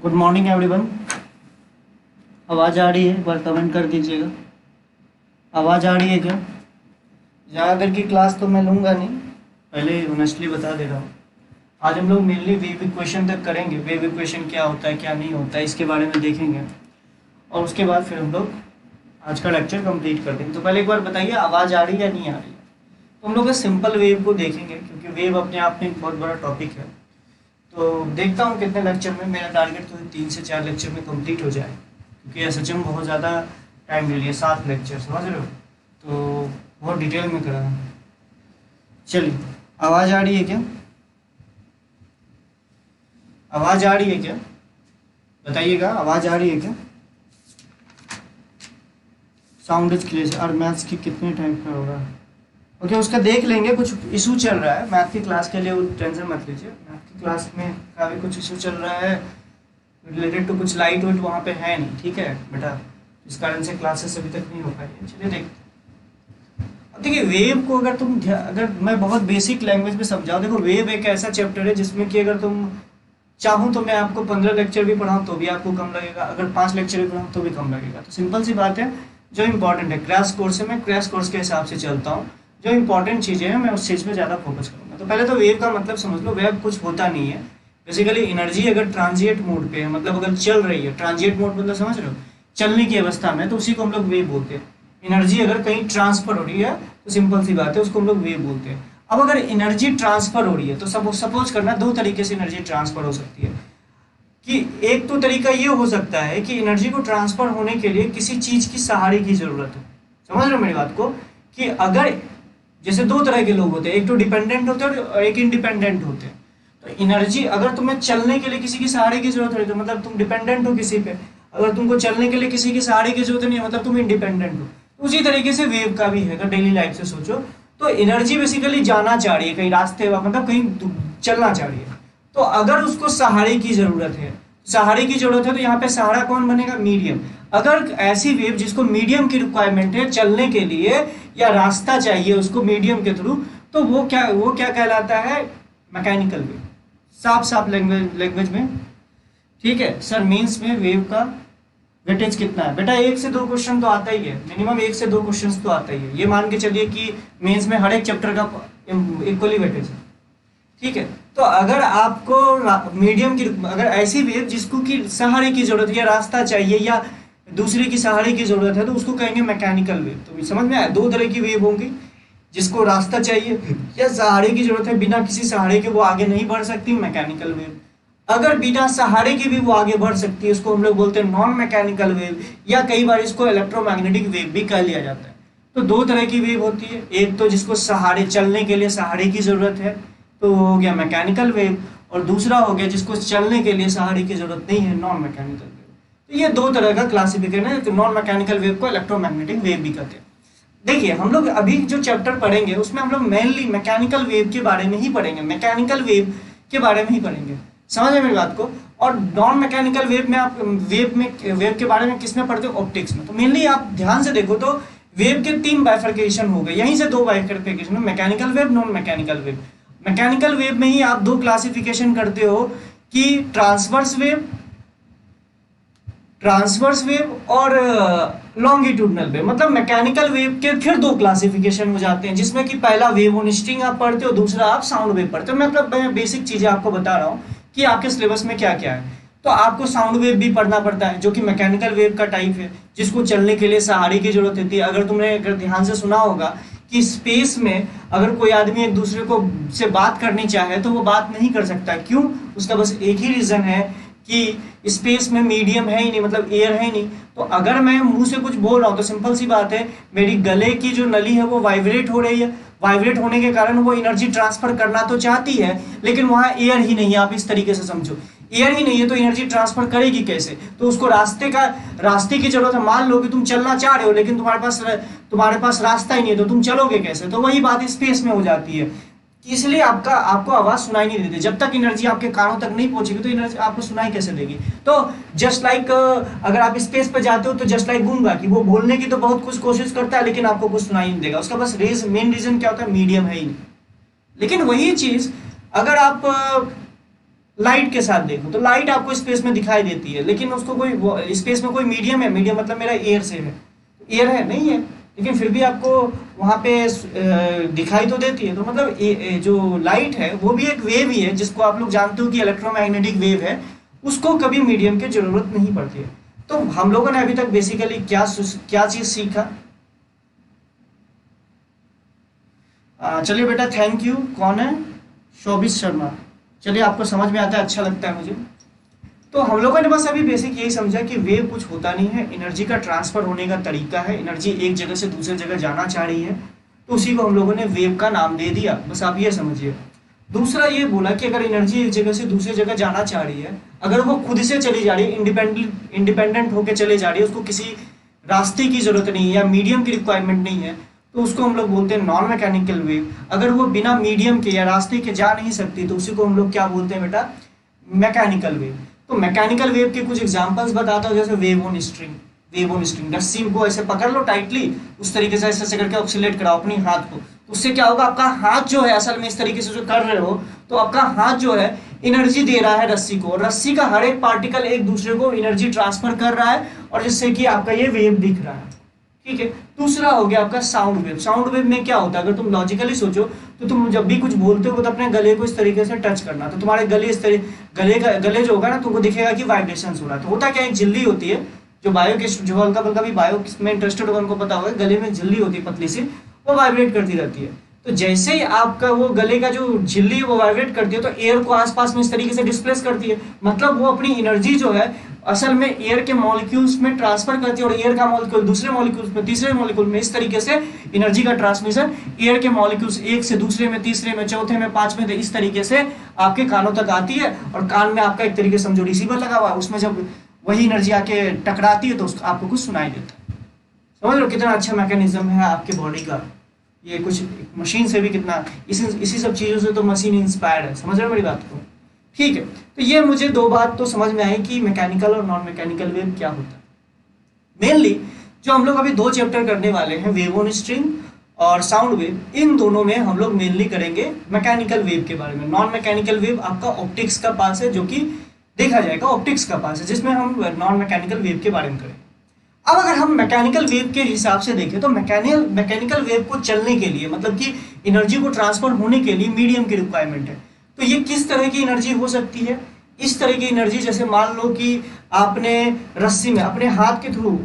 Good morning everyone. आवाज़ आ रही है? एक बार कमेंट कर दीजिएगा। आवाज़ आ रही है क्या? ज़्यादा देर की क्लास तो मैं लूँगा नहीं, पहले ऑनेस्टली बता दे रहा हूँ। आज हम लोग मेनली वेव इक्वेशन तक करेंगे। वेव इक्वेशन क्या होता है, क्या नहीं होता है, इसके बारे में देखेंगे और उसके बाद फिर हम लोग आज का लेक्चर कंप्लीट कर देंगे। तो पहले एक बार बताइए, आवाज़ आ रही है या नहीं आ रही है? तो हम लोग सिंपल वेव को देखेंगे क्योंकि वेव अपने आप में एक बहुत बड़ा टॉपिक है। तो देखता हूँ कितने लेक्चर में, मेरा टारगेट तो 3 से 4 लेक्चर में कंप्लीट हो जाए क्योंकि एस में बहुत ज़्यादा टाइम ले लिया, 7 लेक्चर, समझ रहे हो, तो बहुत डिटेल में करा है। चलिए, आवाज़ आ रही है क्या? आवाज़ आ रही है क्या? बताइएगा, आवाज़ आ रही है क्या? Sound is clear. और मैथ्स की कितने टाइप का होगा? ओके, उसका देख लेंगे। कुछ इशू चल रहा है मैथ की क्लास के लिए, वो टेंशन मत लीजिए। मैथ की क्लास में का भी कुछ इशू चल रहा है रिलेटेड टू कुछ लाइट वेट वहाँ पे है नहीं, ठीक है बेटा, इस कारण से क्लासेस अभी तक नहीं हो पाई है। चलिए देखते। अब देखिए, वेव को अगर मैं बहुत बेसिक लैंग्वेज में समझाऊँ, देखो वेव एक ऐसा चैप्टर है जिसमें कि अगर तुम चाहूँ तो मैं आपको 15 लेक्चर भी पढ़ाऊँ तो भी आपको कम लगेगा, अगर 5 लेक्चर भी पढ़ाऊँ तो भी कम लगेगा। तो सिंपल सी बात है, जो इंपॉर्टेंट है क्रैश कोर्स है, मैं क्रैश कोर्स के हिसाब से चलता हूँ। जो इंपॉर्टेंट चीज़ें हैं मैं उस चीज़ में ज़्यादा फोकस करूँगा। तो पहले तो वेव का मतलब समझ लो। वेव कुछ होता नहीं है, बेसिकली एनर्जी अगर ट्रांजिएंट मोड पे है, मतलब अगर चल रही है, ट्रांजिएंट मोड मतलब समझ रहे हो, चलने की अवस्था में, तो उसी को हम लोग वेव बोलते हैं। एनर्जी अगर कहीं ट्रांसफर हो रही है तो सिंपल सी बात है, उसको हम लोग वेव बोलते हैं। अब अगर एनर्जी ट्रांसफर हो रही है तो सपोज करना 2 तरीके से एनर्जी ट्रांसफर हो सकती है। कि एक तो तरीका ये हो सकता है कि एनर्जी को ट्रांसफर होने के लिए किसी चीज़ की सहारे की ज़रूरत है। समझ रहे हो मेरी बात को? कि अगर जैसे 2 तरह के लोग होते हैं, एक तो डिपेंडेंट होते हैं और एक इंडिपेंडेंट होते हैं। तो एनर्जी अगर तुम्हें चलने के लिए किसी की सहारे की जरूरत है तो मतलब तुम डिपेंडेंट हो किसी पे। अगर तुमको चलने के लिए किसी की सहारे की जरूरत नहीं है मतलब तुम इंडिपेंडेंट हो। उसी तरीके से वेव का भी है, अगर डेली लाइफ से सोचो तो एनर्जी बेसिकली जाना चाह रही है कहीं रास्ते, मतलब कहीं चलना चाह रही है। तो अगर उसको सहारे की जरूरत है, सहारे की जरूरत है, तो यहाँ पे सहारा कौन बनेगा? मीडियम। अगर ऐसी वेव जिसको मीडियम की रिक्वायरमेंट है चलने के लिए या रास्ता चाहिए उसको मीडियम के थ्रू, तो वो क्या कहलाता है? Mechanical wave. साफ लैंग्वेज में, ठीक है सर। मीन्स में वेव का वेटेज कितना है बेटा? 1 से 2 क्वेश्चन तो आता ही है, मिनिमम 1 से 2 क्वेश्चन तो आता ही है। ये मान के चलिए कि मेंस में हर एक चैप्टर का इक्वली वेटेज है, ठीक है। तो अगर आपको मीडियम की, अगर ऐसी वेव जिसको कि सहारे की जरूरत है या रास्ता चाहिए या दूसरे की सहारे की जरूरत है तो उसको कहेंगे मैकेनिकल वेव। तो समझ में आया? 2 तरह की वेव होंगी, जिसको रास्ता चाहिए या सहारे की जरूरत है, बिना किसी सहारे के वो आगे नहीं बढ़ सकती, मैकेनिकल वेव। अगर बिना सहारे के भी वो आगे बढ़ सकती है उसको हम लोग बोलते हैं नॉन मैकेनिकल वेव, या कई बार इसको इलेक्ट्रोमैग्नेटिक वेव भी कह लिया जाता है। तो 2 तरह की वेव होती है, एक तो जिसको सहारे, चलने के लिए सहारे की जरूरत है तो वो हो गया मैकेनिकल वेव, और दूसरा हो गया जिसको चलने के लिए सहारे की जरूरत नहीं है, नॉन मैकेनिकल वेव। तो ये 2 तरह का क्लासिफिकेशन है। तो नॉन मैकेनिकल वेव को इलेक्ट्रोमैग्नेटिक वेव भी कहते हैं। देखिए, हम लोग अभी जो चैप्टर पढ़ेंगे उसमें हम लोग मेनली मैकेनिकल वेव के बारे में ही पढ़ेंगे, मैकेनिकल वेव के बारे में ही पढ़ेंगे। समझ रहे मेरी बात को? और नॉन मैकेनिकल वेव में आप वेव के बारे में किस में पढ़ते हो? ऑप्टिक्स में। तो मेनली आप ध्यान से देखो तो वेव के 3 बाइफर्केशन हो गए, यहीं से 2 bifurcation, mechanical wave, non mechanical wave. Mechanical wave में ही आप 2 क्लासिफिकेशन करते हो कि ट्रांसवर्स वेव और लॉन्गिट्यूडनल वेव। मतलब मैकेनिकल वेव के फिर 2 क्लासिफिकेशन हो जाते हैं, जिसमें कि पहला वेव होनिस्टिंग आप पढ़ते हो, दूसरा आप साउंड वेव पढ़ते हो। मतलब मैं बेसिक चीजें आपको बता रहा हूँ कि आपके सिलेबस में क्या क्या है। तो आपको साउंड वेव भी पढ़ना पड़ता है जो कि मैकेनिकल वेव का टाइप है, जिसको चलने के लिए सहारे की जरूरत होती है। अगर ध्यान से सुना होगा कि स्पेस में अगर कोई आदमी एक दूसरे को से बात करनी चाहे तो वो बात नहीं कर सकता। क्यों? उसका बस एक ही रीजन है कि स्पेस में मीडियम है ही नहीं, मतलब एयर है ही नहीं। तो अगर मैं मुंह से कुछ बोल रहा हूँ तो सिंपल सी बात है, मेरी गले की जो नली है वो वाइब्रेट हो रही है। वाइब्रेट होने के कारण वो एनर्जी ट्रांसफर करना तो चाहती है, लेकिन वहाँ एयर ही नहीं है। आप इस तरीके से समझो, एयर ही नहीं है तो एनर्जी ट्रांसफर करेगी कैसे? तो उसको रास्ते की जरूरत है। मान लो कि तुम चलना चाह रहे हो लेकिन तुम्हारे पास रास्ता ही नहीं है, तो तुम चलोगे कैसे? तो वही बात स्पेस में हो जाती है। इसलिए आपको आवाज सुनाई नहीं देती। जब तक एनर्जी आपके कानों तक नहीं पहुंचेगी तो एनर्जी आपको सुनाई कैसे देगी? तो जस्ट लाइक अगर आप स्पेस पर जाते हो तो जस्ट लाइक गूंगा कि वो बोलने की तो बहुत कुछ कोशिश करता है लेकिन आपको कुछ सुनाई नहीं देगा। उसका बस मेन रीजन क्या होता है? मीडियम है ही नहीं। लेकिन वही चीज अगर आप लाइट के साथ देखो तो लाइट आपको स्पेस में दिखाई देती है, लेकिन उसको कोई स्पेस में कोई मीडियम है, मीडियम मतलब मेरा एयर से है, एयर है नहीं है, लेकिन फिर भी आपको वहाँ पे दिखाई तो देती है। तो मतलब जो लाइट है वो भी एक वेव ही है, जिसको आप लोग जानते हो कि इलेक्ट्रोमैग्नेटिक वेव है, उसको कभी मीडियम की जरूरत नहीं पड़ती है। तो हम लोगों ने अभी तक बेसिकली क्या चीज सीखा। चलिए बेटा, थैंक यू। कौन है? शोभित शर्मा। चलिए, आपको समझ में आता है, अच्छा लगता है मुझे। तो हम लोगों ने बस अभी बेसिक यही समझा कि वेव कुछ होता नहीं है, एनर्जी का ट्रांसफर होने का तरीका है, एनर्जी एक जगह से दूसरे जगह जाना चाह रही है, तो उसी को हम लोगों ने वेव का नाम दे दिया, बस आप ये समझिए। दूसरा ये बोला कि अगर एनर्जी एक जगह से दूसरी जगह जाना चाह रही है, अगर वो खुद से चली जा रही है, इंडिपेंडेंट होकर चले जा रही है, उसको किसी रास्ते की जरूरत नहीं है या मीडियम की रिक्वायरमेंट नहीं है, तो उसको हम लोग बोलते हैं नॉन मैकेनिकल वेव। अगर वो बिना मीडियम के या रास्ते के जा नहीं सकती, तो उसी को हम लोग क्या बोलते हैं बेटा? Mechanical wave. तो मैकेनिकल वेव के कुछ एग्जांपल्स बताता हूँ, जैसे wave on string. Wave on string, रस्सी को ऐसे पकड़ लो टाइटली, उस तरीके से ऐसे करके ऑक्सीलेट कराओ अपनी हाथ को, तो उससे क्या होगा? आपका हाथ जो है असल में इस तरीके से जो कर रहे हो, तो आपका हाथ जो है एनर्जी दे रहा है रस्सी को, और रस्सी का हर एक पार्टिकल एक दूसरे को एनर्जी ट्रांसफर कर रहा है, और जिससे कि आपका ये वेव दिख रहा है। ठीक है। दूसरा हो गया आपका साउंड वेव। साउंड वेव में क्या होता है? अगर तुम लॉजिकली सोचो तो तुम जब भी कुछ बोलते हो तो अपने गले को इस तरीके से टच करना, तो तुम्हारे गले इस तरीके गले जो होगा ना, तुमको दिखेगा कि वाइब्रेशन हो रहा है। तो होता क्या, एक झिल्ली होती है, जो बायो के जो हल्का फुल्का भी बायो में इंटरेस्टेड होगा उनको पता होगा, गले में झिल्ली होती है पतली सी, वो वाइब्रेट करती रहती है। तो जैसे ही आपका वो गले का जो झिल्ली है वो वाइब्रेट करती है, तो एयर को आसपास में इस तरीके से डिस्प्लेस करती है, मतलब वो अपनी एनर्जी जो है असल में एयर के मॉलिक्यूल्स में ट्रांसफर करती है, और एयर का मॉलिक्यूल दूसरे मॉलिक्यूल्स में, तीसरे मॉलिक्यूल में, इस तरीके से एनर्जी का ट्रांसमिशन एयर के मॉलिक्यूल्स एक से दूसरे में, तीसरे में, चौथे में, पांचवें में, इस तरीके से आपके कानों तक आती है, और कान में आपका एक तरीके से समझो रिसीवर लगा हुआ है, उसमें जब वही एनर्जी आके टकराती है तो आपको कुछ सुनाई देता है। समझ लो कितना अच्छा मैकेनिज्म है आपके बॉडी का, ये कुछ मशीन से भी कितना, इसी सब चीज़ों से तो मशीन इंस्पायर्ड है। समझ रहे हो मेरी बात को? ठीक है। तो ये मुझे दो बात तो समझ में आई कि मैकेनिकल और नॉन मैकेनिकल वेव क्या होता है। मेनली जो हम लोग अभी दो चैप्टर करने वाले हैं, वेव ऑन स्ट्रिंग और साउंड वेव, इन दोनों में हम लोग मेनली करेंगे मैकेनिकल वेव के बारे में। नॉन मैकेनिकल वेव आपका ऑप्टिक्स का पास है, जो कि देखा जाएगा ऑप्टिक्स का पास है, जिसमें हम नॉन मैकेनिकल वेव के बारे में करेंगे। अब अगर हम मैकेनिकल वेव के हिसाब से देखें तो मैकेनिकल वेव को चलने के लिए, मतलब कि एनर्जी को ट्रांसफर होने के लिए मीडियम की रिक्वायरमेंट है। तो ये किस तरह की एनर्जी हो सकती है? इस तरह की एनर्जी, जैसे मान लो कि आपने रस्सी में अपने हाथ के थ्रू,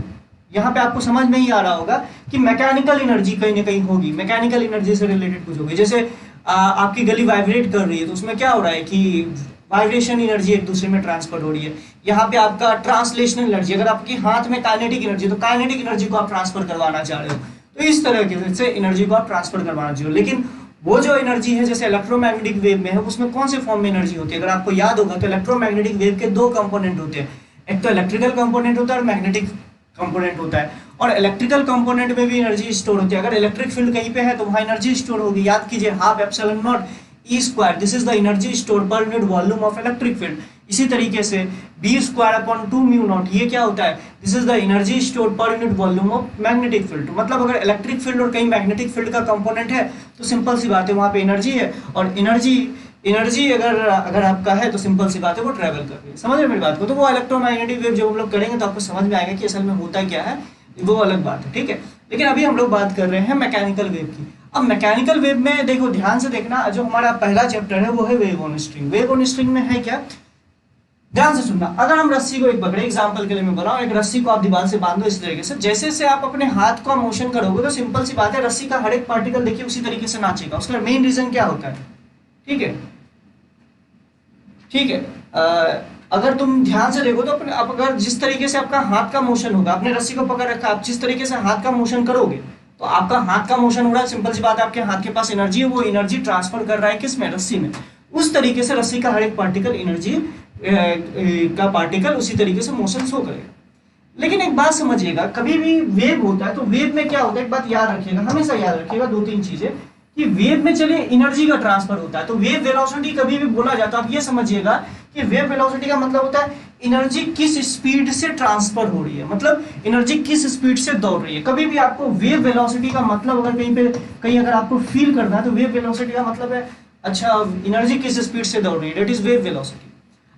यहाँ पे आपको समझ में ही आ रहा होगा कि मैकेनिकल एनर्जी कहीं ना कहीं होगी, मैकेनिकल एनर्जी से रिलेटेड कुछ होगी। जैसे आपकी गली वाइब्रेट कर रही है, तो उसमें क्या हो रहा है कि वाइब्रेशन एनर्जी एक दूसरे में ट्रांसफर हो रही है। यहाँ पे आपका ट्रांसलेशनल एनर्जी, अगर आपके हाथ में काइनेटिक एनर्जी, तो काइनेटिक एनर्जी को आप ट्रांसफर करवाना चाह रहे हो, तो इस तरह से एनर्जी को आप ट्रांसफर करवाना चाहिए। लेकिन वो जो एनर्जी है जैसे इलेक्ट्रोमैग्नेटिक वेव में है, उसमें कौन से फॉर्म में एनर्जी होती है? अगर आपको याद होगा तो इलेक्ट्रोमैग्नेटिक वेव के दो कंपोनेंट होते हैं, एक तो इलेक्ट्रिकल कंपोनेंट होता है और मैग्नेटिक कंपोनेंट होता है। और इलेक्ट्रिकल कंपोनेंट में भी एनर्जी स्टोर होती है। अगर इलेक्ट्रिक फील्ड कहीं पे है तो वहाँ एनर्जी स्टोर होगी। याद कीजिए, half epsilon not E square, this is the energy store per unit volume of electric field. इसी तरीके से B square upon 2 mu not, ये क्या होता है? This is the energy store per unit volume of magnetic field. मतलब अगर electric field और कहीं मैग्नेटिक फील्ड का कंपोनेंट है तो सिंपल सी बात है वहाँ पे एनर्जी है, और एनर्जी अगर आपका है तो सिंपल सी बात है वो ट्रेवल कर रही है। समझ रहे मेरी बात को? तो वो इलेक्ट्रोमैग्नेटिक वेव जब हम लोग करेंगे तो आपको समझ में आएगा कि असल में होता क्या है, वो अलग बात है। ठीक है, लेकिन अभी हम लोग बात कर रहे हैं मैकेनिकल वेव की। अब मैकेनिकल वेव में देखो, ध्यान से देखना, जो हमारा पहला चैप्टर है वो है wave on string. Wave on string में है क्या, ध्यान से सुनना। अगर हम रस्सी को एक पकड़े, एग्जांपल के लिए मैं बनाऊं, एक रस्सी को आप दीवार से बांधो इस तरीके से, जैसे से आप अपने हाथ को मोशन करोगे तो सिंपल सी बात है रस्सी का हर एक पार्टिकल देखिए उसी तरीके से नाचेगा। उसका मेन रीजन क्या होता है? ठीक है, ठीक है। अगर तुम ध्यान से देखो तो अब अगर जिस तरीके से आपका हाथ का मोशन होगा, आपने रस्सी को पकड़ रखा, आप जिस तरीके से हाथ का मोशन करोगे तो आपका हाथ का मोशन हो रहा है, सिंपल सी बात है आपके हाथ के पास एनर्जी है, वो एनर्जी ट्रांसफर कर रहा है किसमें? रस्सी में। उस तरीके से रस्सी का हर एक पार्टिकल एनर्जी का पार्टिकल उसी तरीके से मोशन शो करेगा। लेकिन एक बात समझिएगा, कभी भी वेव होता है तो वेव में क्या होता है, एक बात याद रखिएगा, हमेशा याद रखिएगा दो तीन चीजें, कि वेव में चलिए एनर्जी का ट्रांसफर होता है। तो वेव वेलोसिटी कभी भी बोला जाता है, आप ये समझिएगा कि वेव वेलोसिटी का मतलब होता है एनर्जी किस स्पीड से ट्रांसफर हो रही है, मतलब एनर्जी किस स्पीड से दौड़ रही है। कभी भी आपको वेव वेलोसिटी का मतलब अगर कहीं अगर आपको फील करना है तो वेव वेलोसिटी का मतलब है अच्छा एनर्जी किस स्पीड से दौड़ रही है, दैट इज वेव वेलोसिटी।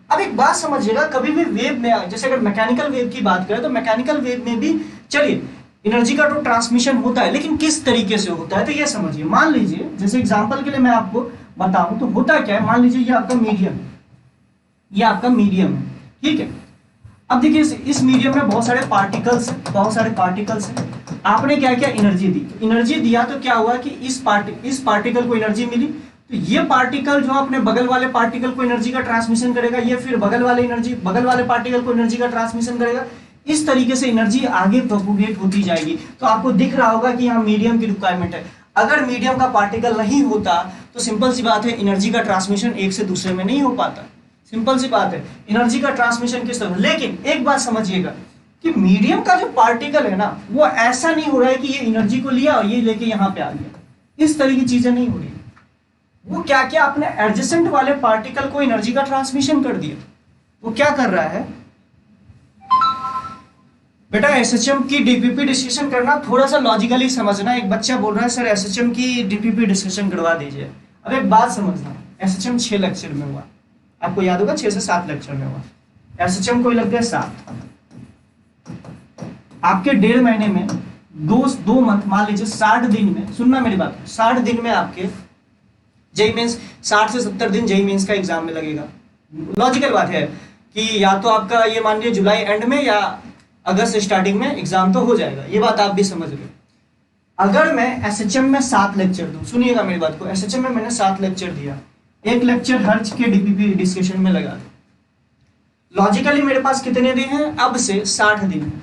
अब एक बात समझिएगा, कभी भी वेव में, जैसे अगर मैकेनिकल वेव की बात करें तो मैकेनिकल वेव में भी चलिए एनर्जी का तो ट्रांसमिशन होता है, लेकिन किस तरीके से होता है तो ये समझिए। मान लीजिए जैसे एग्जांपल के लिए मैं आपको बताऊं तो होता क्या है, मान लीजिए ये आपका मीडियम है, ये आपका मीडियम है, ठीक है। अब देखिए इस मीडियम में बहुत सारे पार्टिकल्स हैं, बहुत सारे पार्टिकल्स हैं। आपने क्या किया, एनर्जी दी, तो एनर्जी दिया तो क्या हुआ कि इस पार्टिकल को एनर्जी मिली, तो ये पार्टिकल जो अपने बगल वाले पार्टिकल को एनर्जी का ट्रांसमिशन करेगा, ये फिर बगल वाले पार्टिकल को एनर्जी का ट्रांसमिशन करेगा। इस तरीके से एनर्जी आगे प्रोपोगेट होती जाएगी। तो आपको दिख रहा होगा कि यहाँ मीडियम की रिक्वायरमेंट है। अगर मीडियम का पार्टिकल नहीं होता तो सिंपल सी बात है एनर्जी का ट्रांसमिशन एक से दूसरे में नहीं हो पाता। सिंपल सी बात है, एनर्जी का ट्रांसमिशन किस तरह। लेकिन एक बात समझिएगा कि मीडियम का जो पार्टिकल है ना, वो ऐसा नहीं हो रहा है कि ये एनर्जी को लिया और ये लेके यहाँ पे आ गया, इस तरह की चीजें नहीं हो रही। वो क्या क्या अपने एडजेसेंट वाले पार्टिकल को एनर्जी का ट्रांसमिशन कर दिया। वो क्या कर रहा है बेटा, एसएचएम की डीपीपी डिस्कशन करना थोड़ा सा लॉजिकली समझना। एक बच्चा बोल रहा है सर एसएचएम की डीपीपी डिस्कशन करवा दीजिए। अब एक बात समझना, एसएचएम 6 लेक्चर में हुआ, आपको याद होगा 6 से 7 लेक्चर में हुआ। एसएचएम कोई लग गया 7, आपके 1.5 महीने में 2 मंथ, मान लीजिए 60 दिन में, सुनना मेरी बात, 60 दिन में आपके जेई मेंस 60 से 70 दिन जेई मेंस का एग्जाम में लगेगा। लॉजिकल बात है कि या तो आपका ये मान लीजिए जुलाई एंड में या अगस्त स्टार्टिंग में एग्जाम तो हो जाएगा, ये बात आप भी समझ रहे। अगर मैं एसएचएम में 7 लेक्चर दूं, सुनिएगा मेरी बात को, एसएचएम में मैंने 7 लेक्चर दिया, 1 लेक्चर हर के डीपीपी डिस्कशन में लगा दो, लॉजिकली मेरे पास कितने दिन हैं अब से 60 दिन है,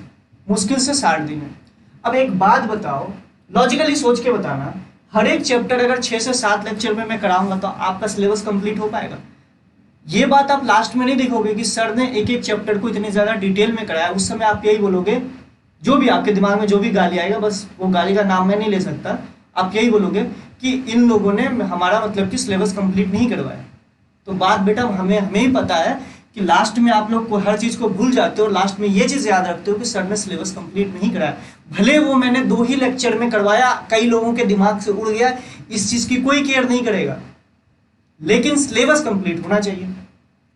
मुश्किल से 60 दिन है। अब एक बात बताओ, लॉजिकली सोच के बताना, हर एक चैप्टर अगर 6 से 7 लेक्चर में मैं कराऊंगा तो आपका सिलेबस कंप्लीट हो पाएगा। ये बात आप लास्ट में नहीं देखोगे कि सर ने एक एक चैप्टर को इतनी ज्यादा डिटेल में कराया। उस समय आप यही बोलोगे, जो भी आपके दिमाग में जो भी गाली आएगा, बस वो गाली का नाम मैं नहीं ले सकता, आप यही बोलोगे कि इन लोगों ने हमारा मतलब कि सिलेबस कंप्लीट नहीं करवाया। तो बात बेटा हमें ही पता है कि लास्ट में आप लोग को हर चीज को भूल जाते हो और लास्ट में ये चीज याद रखते हो कि सर ने सिलेबस कंप्लीट नहीं कराया। भले वो मैंने 2 ही लेक्चर में करवाया, कई लोगों के दिमाग से उड़ गया, इस चीज की कोई केयर नहीं करेगा, लेकिन सिलेबस कंप्लीट होना चाहिए।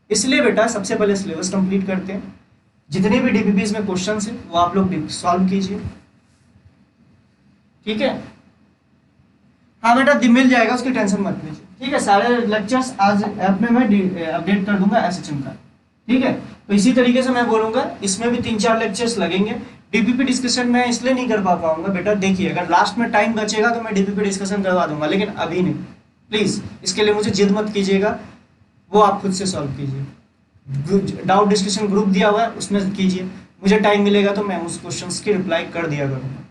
इसलिए बेटा सबसे पहले सिलेबस कंप्लीट करते हैं, जितने भी डीपीपीज में क्वेश्चंस हैं वो आप लोग सॉल्व कीजिए, ठीक है। हाँ बेटा मिल जाएगा, उसकी टेंशन मत लीजिए, ठीक है। सारे लेक्चर्स आज ऐप में मैं अपडेट कर दूंगा एसएचएम का, ठीक है। तो इसी तरीके से मैं बोलूंगा, इसमें भी 3-4 लेक्चर्स लगेंगे। डीपीपी डिस्कशन मैं इसलिए नहीं कर पाऊंगा बेटा, देखिए अगर लास्ट में टाइम बचेगा तो मैं डीपीपी डिस्कशन करवा दूंगा, लेकिन अभी नहीं। प्लीज इसके लिए मुझे जिद मत कीजिएगा, वो आप खुद से सॉल्व कीजिए। डाउट डिस्कशन ग्रुप दिया हुआ है उसमें कीजिए, मुझे टाइम मिलेगा तो मैं उस क्वेश्चंस की रिप्लाई कर दिया करूँगा,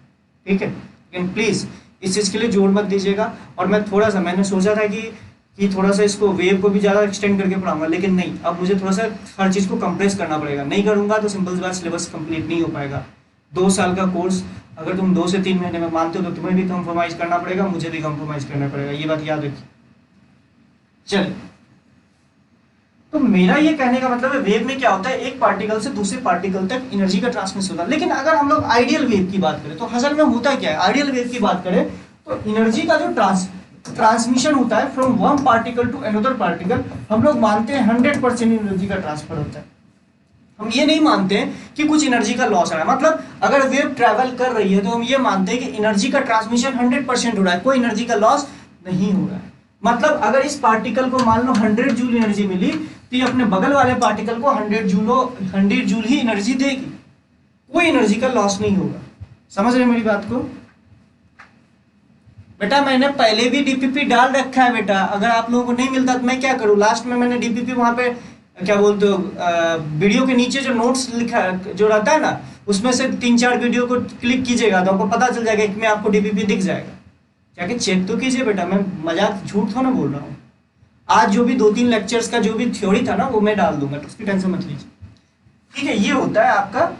ठीक है। लेकिन प्लीज़ इस चीज़ के लिए जोर मत दीजिएगा। और मैं थोड़ा सा, मैंने सोचा था कि थोड़ा सा इसको वेव को भी ज़्यादा एक्सटेंड करके पढ़ाऊंगा, लेकिन नहीं, अब मुझे थोड़ा सा हर चीज़ को कंप्रेस करना पड़ेगा। नहीं करूँगा तो सिंपल सी बात सिलेबस कंप्लीट नहीं हो पाएगा। 2 साल का कोर्स अगर तुम 2 से 3 महीने में मानते हो तो तुम्हें भी कंप्रोमाइज़ करना पड़ेगा, मुझे भी कंप्रोमाइज़ करना पड़ेगा, ये बात याद रखिए। चलिए, तो मेरा ये कहने का मतलब है वेव में क्या होता है, एक पार्टिकल से दूसरे पार्टिकल तक एनर्जी का ट्रांसमिशन होता है। लेकिन अगर हम लोग आइडियल वेव की बात करें तो असल में होता क्या है, आइडियल वेव की बात करें तो एनर्जी का जो ट्रांसमिशन होता है from one particle to another particle, हम लोग मानते हैं 100% एनर्जी का ट्रांसफर होता है। हम ये नहीं मानते हैं कि कुछ एनर्जी का लॉस आ रहा है। मतलब अगर वेव ट्रैवल कर रही है तो हम ये मानते हैं कि एनर्जी का ट्रांसमिशन 100% हो रहा है, कोई एनर्जी का लॉस नहीं हो रहा है। मतलब अगर इस पार्टिकल को मान लो 100 जूल एनर्जी मिली तो ये अपने बगल वाले पार्टिकल को 100 जूल ही एनर्जी देगी, कोई एनर्जी का लॉस नहीं होगा। समझ रहे मेरी बात को बेटा? मैंने पहले भी डीपीपी डाल रखा है बेटा, अगर आप लोगों को नहीं मिलता तो मैं क्या करूं, लास्ट में मैंने डीपीपी वहां पे क्या बोलते हो, वीडियो के नीचे जो नोट्स लिखा जो रहता है ना, उसमें से 3-4 वीडियो को क्लिक कीजिएगा तो आपको पता चल जाएगा, इसमें आपको डीपीपी दिख जाएगा। जाके चेक तो कीजिए बेटा, मैं मजाक झूठ थोड़ा ना बोल रहा हूँ। आज जो भी 2-3 लेक्चर्स का जो भी थ्योरी था ना वो मैं डाल दूंगा, तो उसकी टेंशन मत लीजिए, ठीक है। ये होता है आपका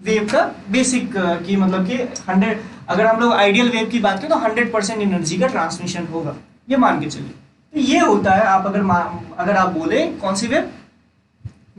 वेव का बेसिक की मतलब कि 100, अगर हम लोग आइडियल वेव की बात करें तो 100% एनर्जी का ट्रांसमिशन होगा, ये मान के चलिए। तो ये होता है आप अगर आप बोले कौन सी वेव,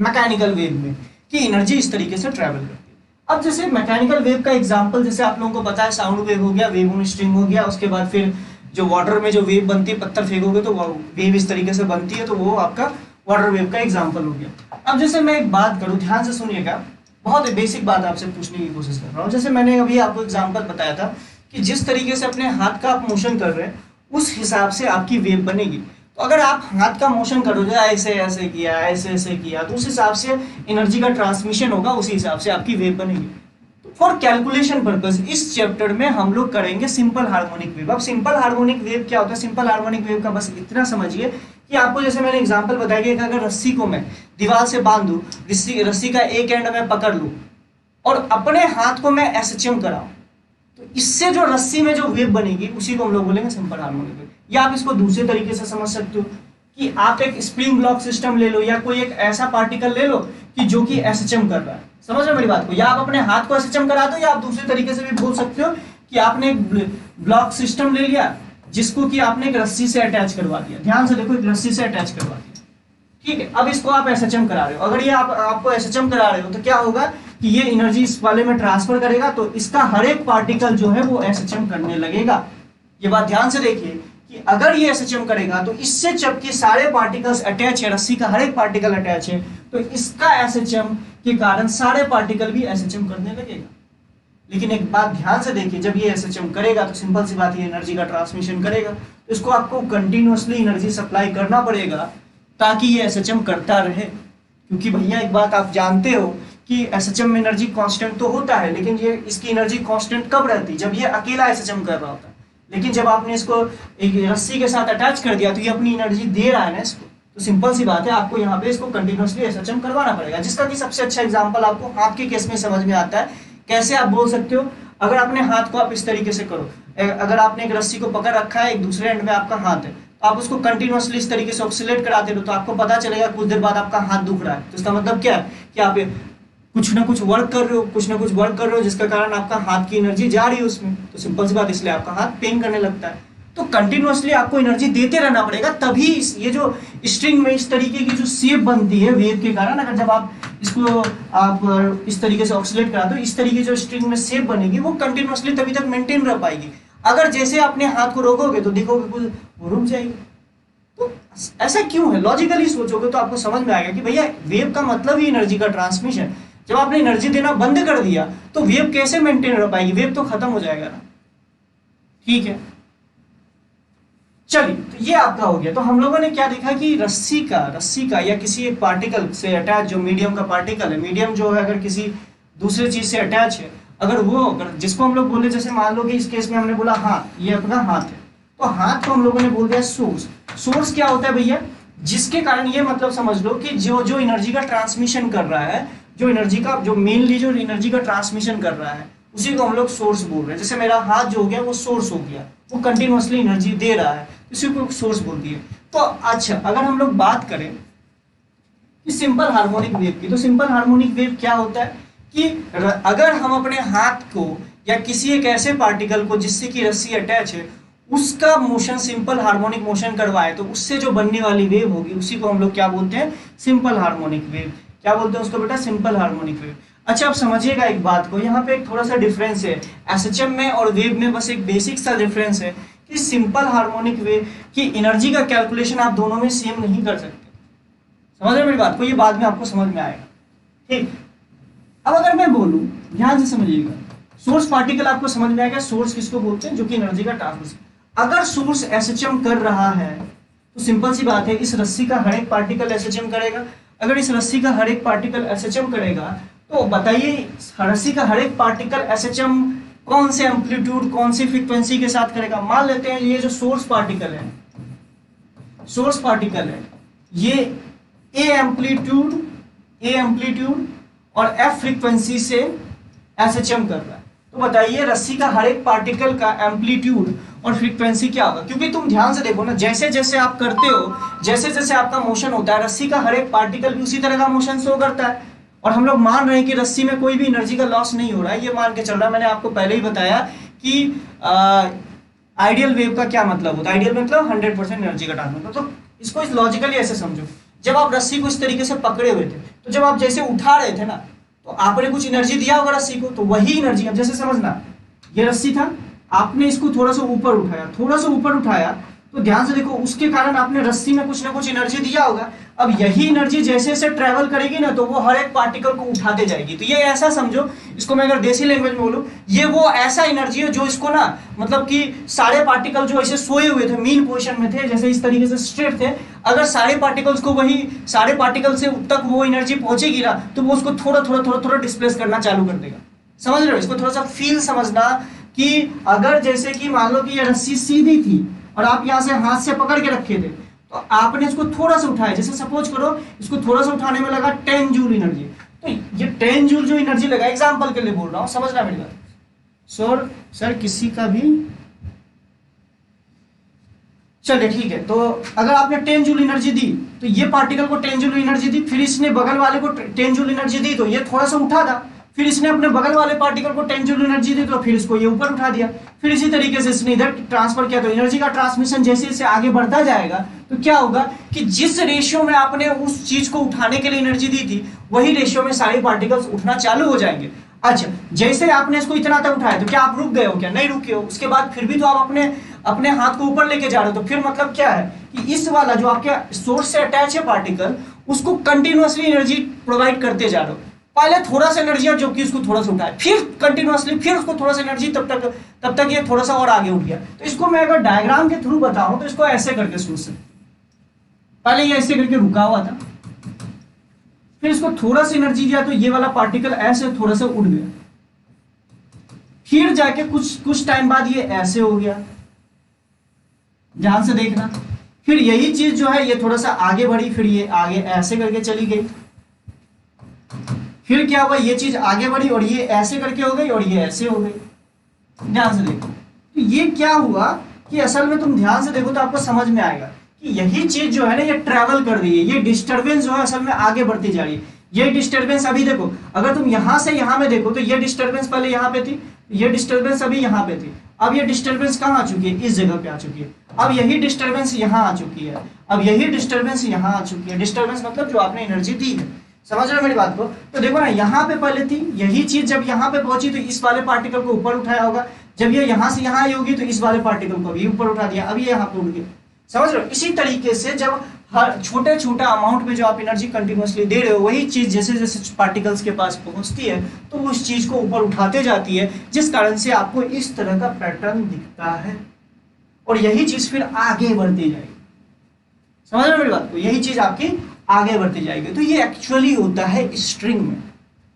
मैकेनिकल वेव में, कि एनर्जी इस तरीके से ट्रैवल करती है। अब जैसे मैकेनिकल वेव का एग्जांपल जैसे आप लोगों को पता है, साउंड वेव हो गया, वेव ऑन स्ट्रिंग हो गया, उसके बाद फिर जो वाटर में जो वेव बनती है, पत्थर फेंकोगे तो वेव इस तरीके से बनती है, तो वो आपका वाटर वेव का एग्जाम्पल हो गया। अब जैसे मैं एक बात करूँ, ध्यान से सुनिएगा, बहुत बेसिक बात आपसे पूछने की कोशिश कर रहा हूँ। जैसे मैंने अभी आपको एग्जाम्पल बताया था कि जिस तरीके से अपने हाथ का आप मोशन कर रहे हैं उस हिसाब से आपकी वेव बनेगी। तो अगर आप हाथ का मोशन करोगे, ऐसे ऐसे किया, ऐसे ऐसे किया, तो उस हिसाब से एनर्जी का ट्रांसमिशन होगा, उसी हिसाब से आपकी वेव बनेगी। फॉर कैलकुलेशन पर्पज इस चैप्टर में हम लोग करेंगे सिंपल हार्मोनिक वेव। अब सिंपल हार्मोनिक वेव क्या होता है? सिंपल हार्मोनिक वेव का बस इतना समझिए कि आपको जैसे मैंने एग्जांपल बताया कि अगर रस्सी को मैं दीवार से बांध दूं, रस्सी का एक एंड में पकड़ लूं और अपने हाथ को मैं एसएचएम कराऊं, तो इससे जो रस्सी में जो वेव बनेगी उसी को हम लोग बोलेंगे सिंपल हार्मोनिक वेव। या आप इसको दूसरे तरीके से समझ सकते हो कि आप एक स्प्रिंग ब्लॉक सिस्टम ले लो या कोई एक ऐसा पार्टिकल ले लो कि जो कि एसएचएम कर रहा है। समझ रहे हो मेरी बात को? या आप अपने हाथ को एसएचएम करा दो, या आप दूसरे तरीके से भी बोल सकते हो कि आपने एक ब्लॉक सिस्टम ले लिया जिसको कि आपने एक रस्सी से अटैच करवा दिया। ध्यान से देखो, एक रस्सी से अटैच करवा दिया, ठीक है। अब इसको आप एसएचएम करा रहे हो। अगर ये आपको एसएचएम करा रहे हो तो क्या होगा कि ये एनर्जी इस वाले में ट्रांसफर करेगा, तो इसका हर एक पार्टिकल जो है वो एसएचएम करने लगेगा। ये बात ध्यान से देखिए कि अगर ये एसएचएम करेगा तो इससे जबकि सारे पार्टिकल्स अटैच है, रस्सी का हर एक पार्टिकल अटैच है, तो इसका एसएचएम के कारण सारे पार्टिकल भी एसएचएम करने लगेगा। लेकिन एक बात ध्यान से देखिए, जब ये एसएचएम करेगा तो सिंपल सी बात है एनर्जी का ट्रांसमिशन करेगा, तो इसको आपको कंटिन्यूअसली एनर्जी सप्लाई करना पड़ेगा ताकि ये एसएचएम करता रहे। क्योंकि भैया एक बात आप जानते हो कि एसएचएम में एनर्जी कांस्टेंट तो होता है, लेकिन ये इसकी एनर्जी कांस्टेंट कब रहती? जब ये अकेला एसएचएम कर रहा होता है। लेकिन जब आपने इसको एक रस्सी के साथ अटैच कर दिया तो ये अपनी एनर्जी दे रहा है ना इसको, तो सिंपल सी बात है आपको यहाँ पे इसको कंटिन्यूअसली एसएचएम करवाना पड़ेगा। जिसका कि सबसे अच्छा एग्जांपल आपको हाथ के केस में समझ में आता है। कैसे आप बोल सकते हो? अगर अपने हाथ को आप इस तरीके से करो, अगर आपने एक रस्सी को पकड़ रखा है, एक दूसरे एंड में आपका हाथ है, तो आप उसको कंटिन्यूअसली इस तरीके से ऑक्सीलेट कराते रहो, तो आपको पता चलेगा कुछ देर बाद आपका हाथ दुख रहा है। तो इसका मतलब क्या है कि आप कुछ ना कुछ वर्क कर रहे हो, कुछ ना कुछ वर्क कर रहे हो, जिसका कारण आपका हाथ की एनर्जी जा रही है उसमें, तो सिंपल सी बात इसलिए आपका हाथ पेन करने लगता है। तो कंटिन्यूअसली आपको एनर्जी देते रहना पड़ेगा, तभी ये जो स्ट्रिंग में इस तरीके की जो शेप बनती है वेव के कारण, अगर जब आप इसको आप इस तरीके से ऑक्सीलेट करा दो, इस तरीके जो स्ट्रिंग में शेप बनेगी वो कंटिन्यूअसली तभी तक मेंटेन रह पाएगी। अगर जैसे अपने हाथ को रोकोगे तो देखोगे कुछ वो रुक जाएगी। तो ऐसा क्यों है? लॉजिकली सोचोगे तो आपको समझ में आएगा कि भैया वेव का मतलब ही एनर्जी का ट्रांसमिशन। जब आपने एनर्जी देना बंद कर दिया तो वेव कैसे मेंटेन रह पाएगी? वेव तो खत्म हो जाएगा ना, ठीक है। चलिए, तो ये आपका हो गया। तो हम लोगों ने क्या देखा कि रस्सी का या किसी एक पार्टिकल से अटैच, जो मीडियम का पार्टिकल है, मीडियम जो है अगर किसी दूसरे चीज से अटैच है, अगर जिसको हम लोग बोले, जैसे मान लो कि इस केस में हमने बोला हाथ, ये अपना हाथ है, तो हाथ को हम लोगों ने बोल दिया सोर्स। सोर्स क्या होता है भैया? जिसके कारण ये मतलब समझ लो कि जो एनर्जी का ट्रांसमिशन कर रहा है, जो एनर्जी का जो मेनली जो एनर्जी का ट्रांसमिशन कर रहा है, उसी को हम लोग सोर्स बोल रहे हैं। जैसे मेरा हाथ जो हो गया वो सोर्स हो गया, वो कंटिन्यूअसली एनर्जी दे रहा है, इसी को सोर्स बोल दिए। तो अच्छा, अगर हम लोग बात करें कि सिंपल हार्मोनिक वेव की, तो सिंपल हार्मोनिक वेव क्या होता है कि अगर हम अपने हाथ को या किसी एक ऐसे पार्टिकल को जिससे कि रस्सी अटैच है उसका मोशन सिंपल हार्मोनिक मोशन करवाए, तो उससे जो बनने वाली वेव होगी उसी को हम लोग क्या बोलते हैं? Simple harmonic wave. क्या बोलते हैं उसको बेटा? Simple harmonic wave. अच्छा, आप समझिएगा एक बात को, यहाँ पे एक थोड़ा सा डिफरेंस है एसएचएम में और वेव में, बस एक बेसिक सा डिफरेंस है कि सिंपल हार्मोनिक वेव की एनर्जी का कैलकुलेशन आप दोनों में सेम नहीं कर सकते। समझ रहे मेरी बात को? ये बाद में आपको समझ में आएगा, ठीक। अब अगर मैं बोलूं, ध्यान से समझिएगा, सोर्स पार्टिकल आपको समझ में आएगा। सोर्स किसको बोलते हैं? जो कि एनर्जी का ट्रांसमिशन। अगर सोर्स एसएचएम कर रहा है तो सिंपल सी बात है इस रस्सी का हर एक पार्टिकल एसएचएम करेगा। अगर इस रस्सी का हर एक पार्टिकल एसएचएम करेगा तो बताइए रस्सी का हर एक पार्टिकल एसएचएम कौन से एम्पलीट्यूड, कौन सी फ्रीक्वेंसी के साथ करेगा? मान लेते हैं ये जो सोर्स पार्टिकल है, ये ए एम्पलीट्यूड और एफ फ्रीक्वेंसी से एसएचएम कर रहा है। तो बताइए रस्सी का हर एक पार्टिकल का एम्पलीट्यूड और फ्रीक्वेंसी क्या होगा? क्योंकि तुम ध्यान से देखो ना, जैसे जैसे आप करते हो, जैसे जैसे आपका मोशन होता है, रस्सी का हर एक पार्टिकल भी उसी तरह का मोशन शो करता है। और हम लोग मान रहे हैं कि रस्सी में कोई भी एनर्जी का लॉस नहीं हो रहा है, ये मान के चल रहा है। मैंने आपको पहले ही बताया कि आइडियल वेव का क्या मतलब होता है। आइडियल मतलब 100% एनर्जी का ट्रांसफर। तो इसको इस लॉजिकली ऐसे समझो, जब आप रस्सी को इस तरीके से पकड़े हुए थे, तो जब आप जैसे उठा रहे थे ना, तो आपने कुछ एनर्जी दिया होगा रस्सी को, तो वही एनर्जी, अब जैसे समझना, ये रस्सी था, आपने इसको थोड़ा सा ऊपर उठाया, तो ध्यान से देखो, उसके कारण आपने रस्सी में कुछ ना कुछ एनर्जी दिया होगा। अब यही एनर्जी जैसे जैसे ट्रेवल करेगी ना, तो वो हर एक पार्टिकल को उठाते जाएगी। तो ये ऐसा समझो, इसको मैं अगर देसी लैंग्वेज में बोलूं, ये वो ऐसा एनर्जी है जो इसको ना, मतलब कि सारे पार्टिकल जो ऐसे सोए हुए थे, मीन पोजीशन में थे, जैसे इस तरीके से स्ट्रेट थे, अगर सारे पार्टिकल्स को वही सारे पार्टिकल से तक वो एनर्जी पहुंचेगी ना, तो वो उसको थोड़ा थोड़ा थोड़ा थोड़ा डिस्प्लेस करना चालू कर देगा। समझ रहे हो? इसको थोड़ा सा फील समझना कि अगर जैसे कि मान लो कि ये रस्सी सीधी थी और आप यहाँ से हाथ से पकड़ के रखे थे, तो आपने इसको थोड़ा सा उठाया, जैसे सपोज करो इसको थोड़ा सा उठाने में लगा 10 जूल एनर्जी, तो ये 10 जूल जो एनर्जी लगा, एग्जांपल के लिए बोल रहा हूँ, समझना मेरी बात। सर किसी का भी चलिए ठीक है, तो अगर आपने 10 जूल एनर्जी दी, तो ये पार्टिकल को 10 जूल एनर्जी दी, फिर इसने बगल वाले को 10 जूल एनर्जी दी, तो ये थोड़ा सा उठा था, फिर इसने अपने बगल वाले पार्टिकल को 10 जूल एनर्जी दी, तो फिर इसको ये ऊपर उठा दिया, फिर इसी तरीके से इसने इधर ट्रांसफर किया। तो एनर्जी का ट्रांसमिशन जैसे जैसे आगे बढ़ता जाएगा, तो क्या होगा कि जिस रेशियो में आपने उस चीज को उठाने के लिए एनर्जी दी थी, वही रेशियो में सारे पार्टिकल्स उठना चालू हो जाएंगे। अच्छा, जैसे आपने इसको इतना तक उठाया, तो क्या आप रुक गए हो? क्या नहीं रुके हो? उसके बाद फिर भी तो आप अपने हाथ को ऊपर लेके जा रहे हो, तो फिर मतलब क्या है कि इस वाला जो आपके सोर्स से अटैच है पार्टिकल, उसको कंटिन्यूअसली एनर्जी प्रोवाइड करते जा रहे हो। पहले थोड़ा सा एनर्जी जो कि उसको थोड़ा सा उठाया, फिर कंटिन्यूअसली फिर उसको थोड़ा सा एनर्जी, तब तक ये थोड़ा सा और आगे उठ गया। तो इसको मैं अगर डायग्राम के थ्रू बताऊं, तो इसको ऐसे करके सोच सकते, पहले ये ऐसे करके रुका हुआ था, फिर इसको थोड़ा सा एनर्जी दिया, तो ये वाला पार्टिकल ऐसे थोड़ा सा उड़ गया, फिर जाके कुछ टाइम बाद ये ऐसे हो गया, ध्यान से देखना, फिर यही चीज जो है ये थोड़ा सा आगे बढ़ी, फिर ये आगे ऐसे करके चली गई, फिर क्या हुआ, ये चीज आगे बढ़ी और ये ऐसे करके हो गई और ये ऐसे हो गई। ध्यान से देखो, तो ये क्या हुआ कि असल में तुम ध्यान से देखो तो आपको समझ में आएगा कि यही चीज जो है ना, ये ट्रैवल कर रही है, ये डिस्टरबेंस जो है असल में आगे बढ़ती जा रही है। ये डिस्टरबेंस अभी देखो, अगर तुम यहां से यहां में देखो, तो ये डिस्टरबेंस पहले यहां पे थी, ये डिस्टरबेंस अभी यहां पे थी, अब ये डिस्टरबेंस कहां आ चुकी है? इस जगह पे आ चुकी है। अब यही डिस्टरबेंस यहां आ चुकी है, अब यही डिस्टरबेंस यहां आ चुकी है। डिस्टरबेंस मतलब जो आपने एनर्जी दी है, समझ रहे हो मेरी बात को? तो देखो ना, यहाँ पे पहले थी, यही चीज जब यहाँ पे पहुंची, तो इस वाले पार्टिकल को ऊपर उठाया होगा, जब ये यहाँ से यहाँ आई होगी, तो इस वाले पार्टिकल को भी ऊपर उठा दिया, अब ये यहाँ पे उड़ गया। समझ रहे हो? इसी तरीके से जब हर छोटे छोटा अमाउंट में जो आप एनर्जी कंटिन्यूअसली दे रहे हो, वही चीज जैसे जैसे पार्टिकल्स के पास पहुंचती है, तो वो उस चीज को ऊपर उठाते जाती है, जिस कारण से आपको इस तरह का पैटर्न दिखता है, और यही चीज फिर आगे बढ़ती जाएगी। समझ रहे हो मेरी बात को? यही चीज आपकी आगे बढ़ती जाएगी। तो ये एक्चुअली होता है स्ट्रिंग में।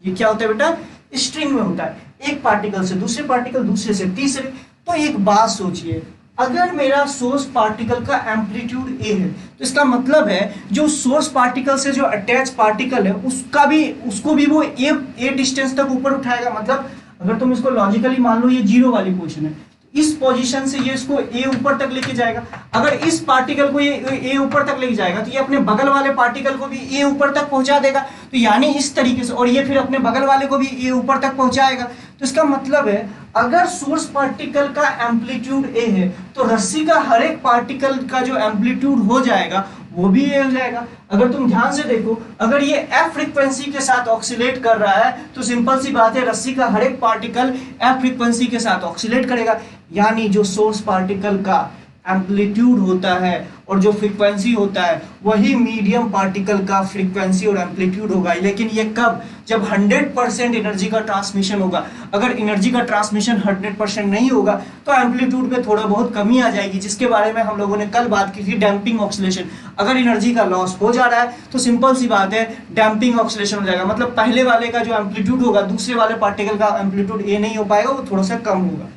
ये क्या होता है बेटा? स्ट्रिंग में होता है, एक पार्टिकल से दूसरे पार्टिकल, दूसरे से तीसरे। तो एक बात सोचिए, अगर मेरा सोर्स पार्टिकल का एम्पलीट्यूड ए है, तो इसका मतलब है जो सोर्स पार्टिकल से जो अटैच पार्टिकल है, उसको भी वो ए डिस्टेंस तक ऊपर उठाएगा। मतलब अगर तुम इसको लॉजिकली मान लो, ये जीरो वाली पोजीशन है, इस पोजीशन से ये इसको ए ऊपर तक लेके जाएगा। अगर इस पार्टिकल को ये ए ऊपर तक लेके जाएगा, तो ये अपने बगल वाले पार्टिकल को भी ए ऊपर तक पहुंचा देगा। तो यानी इस तरीके से, और ये फिर अपने बगल वाले को भी ए ऊपर तक पहुंचाएगा। तो इसका मतलब है, अगर सोर्स पार्टिकल का एम्पलीट्यूड ए है, तो रस्सी का हर एक पार्टिकल का जो एम्पलीट्यूड हो जाएगा, वो भी ए हो जाएगा। अगर तुम ध्यान से देखो, अगर ये एफ फ्रीक्वेंसी के साथ ऑक्सीलेट कर रहा है, तो सिंपल सी बात है, रस्सी का हर एक पार्टिकल एफ फ्रीक्वेंसी के साथ ऑक्सीलेट करेगा। यानी जो सोर्स पार्टिकल का एम्पलीट्यूड होता है और जो फ्रीक्वेंसी होता है, वही मीडियम पार्टिकल का फ्रीक्वेंसी और एम्पलीट्यूड होगा। लेकिन ये कब? जब 100% एनर्जी का ट्रांसमिशन होगा। अगर एनर्जी का ट्रांसमिशन 100% नहीं होगा, तो एम्पलीट्यूड में थोड़ा बहुत कमी आ जाएगी, जिसके बारे में हम लोगों ने कल बात की थी, डैम्पिंग ऑक्सीलेशन। अगर एनर्जी का लॉस हो जा रहा है, तो सिंपल सी बात है, डैम्पिंग ऑक्सीलेशन हो जाएगा। मतलब पहले वाले का जो एम्पलीट्यूड होगा, दूसरे वाले पार्टिकल का एम्पलीट्यूड ए नहीं हो पाएगा, वो थोड़ा सा कम होगा।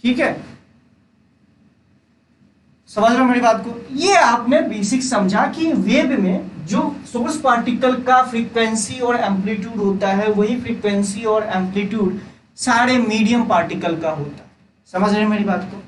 ठीक है, समझ रहे हो मेरी बात को? ये आपने बेसिक समझा कि वेव में जो सोर्स पार्टिकल का फ्रीक्वेंसी और एम्पलीट्यूड होता है, वही फ्रीक्वेंसी और एम्पलीट्यूड सारे मीडियम पार्टिकल का होता है। समझ रहे हैं मेरी बात को?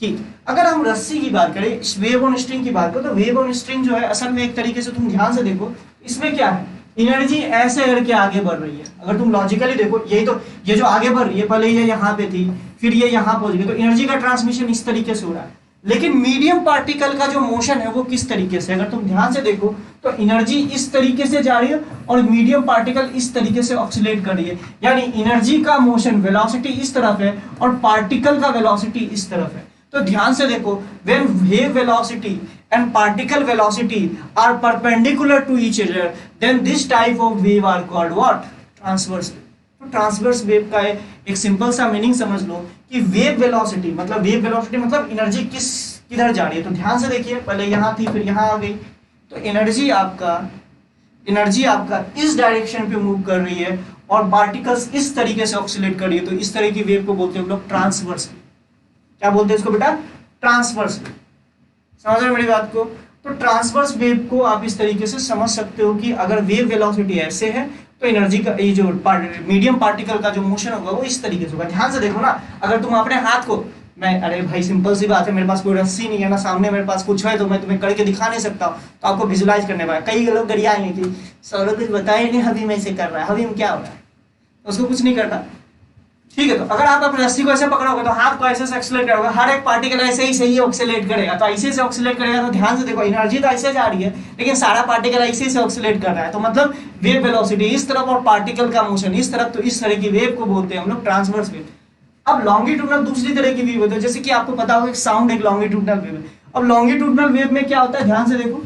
ठीक। अगर हम रस्सी की बात करें, वेव ऑन स्ट्रिंग की बात करें, तो वेव ऑन स्ट्रिंग जो है, असल में एक तरीके से तुम ध्यान से देखो, इसमें क्या है, एनर्जी ऐसे करके आगे बढ़ रही है। अगर तुम लॉजिकली देखो, यही तो, ये जो आगे बढ़ रही है, पहले ये यहाँ पे थी, फिर ये यहाँ पहुंच गई, तो एनर्जी का ट्रांसमिशन इस तरीके से हो रहा है। लेकिन मीडियम पार्टिकल का जो मोशन है, वो किस तरीके से, अगर तुम ध्यान से देखो, तो एनर्जी इस तरीके से जा रही है और मीडियम पार्टिकल इस तरीके से ऑक्सीलेट कर रही है। यानी एनर्जी का मोशन, वेलोसिटी इस तरफ है और पार्टिकल का वेलोसिटी इस तरफ है। तो ध्यान से देखो, when wave velocity and particle velocity are perpendicular to each other then this type of wave are called what? Transverse wave. तो ट्रांसवर्स वेव का एक सिंपल सा मीनिंग समझ लो कि वेव वेलोसिटी मतलब एनर्जी किधर जा रही है। तो ध्यान से देखिए, पहले यहाँ थी फिर यहाँ आ गई, तो एनर्जी आपका इस डायरेक्शन पे मूव कर रही है और पार्टिकल्स इस तरीके से ऑक्सीलेट कर रही है। तो इस तरह की वेव को बोलते हैं हम लोग ट्रांसवर्स वेव। क्या बोलते हैं इसको बेटा? Transverse wave. समझ रहे मेरी बात को? तो ट्रांसवर्स वेव को आप इस तरीके से समझ सकते हो कि अगर वेव वेलोसिटी ऐसे है तो एनर्जी का ये जो मीडियम पार्टिकल का जो मोशन होगा वो इस तरीके से होगा। ध्यान से देखो ना, अगर तुम अपने हाथ को, अरे भाई सिंपल सी बात है, मेरे पास कोई रस्सी नहीं है ना, सामने मेरे पास कुछ है तो मैं तुम्हें करके दिखा नहीं सकता, तो आपको विजुलाइज करने वाला। कई लोग गरियाएंगे कि सौरभ कुछ बताया नहीं, हबीम ऐसे कर रहा है, हबीम क्या हो रहा है, उसको कुछ नहीं करता। ठीक है, तो अगर आप अपनी रस्सी को ऐसे पकड़ोगे तो हाथ को ऐसे से एक्सेलरेट करोगे, हर एक पार्टिकल ऐसे ही सही ऑक्सीलेट करेगा। तो ऐसे से ऑक्सीलेट करेगा तो ध्यान से देखो, एनर्जी तो ऐसे जा रही है लेकिन सारा पार्टिकल ऐसे से ऑक्सीलेट कर रहा है। तो मतलब वेव वेलोसिटी इस तरफ और पार्टिकल का मोशन इस तरफ, तो इस तरह की वेव को बोलते हैं हम लोग ट्रांसवर्स वेव। अब लॉन्गिट्यूडनल दूसरी तरह की वेव होती है, जैसे कि आपको पता होगा साउंड एक लॉन्गिट्यूडनल वेव है। अब लॉन्गिट्यूडनल वेव में क्या होता है, ध्यान से देखो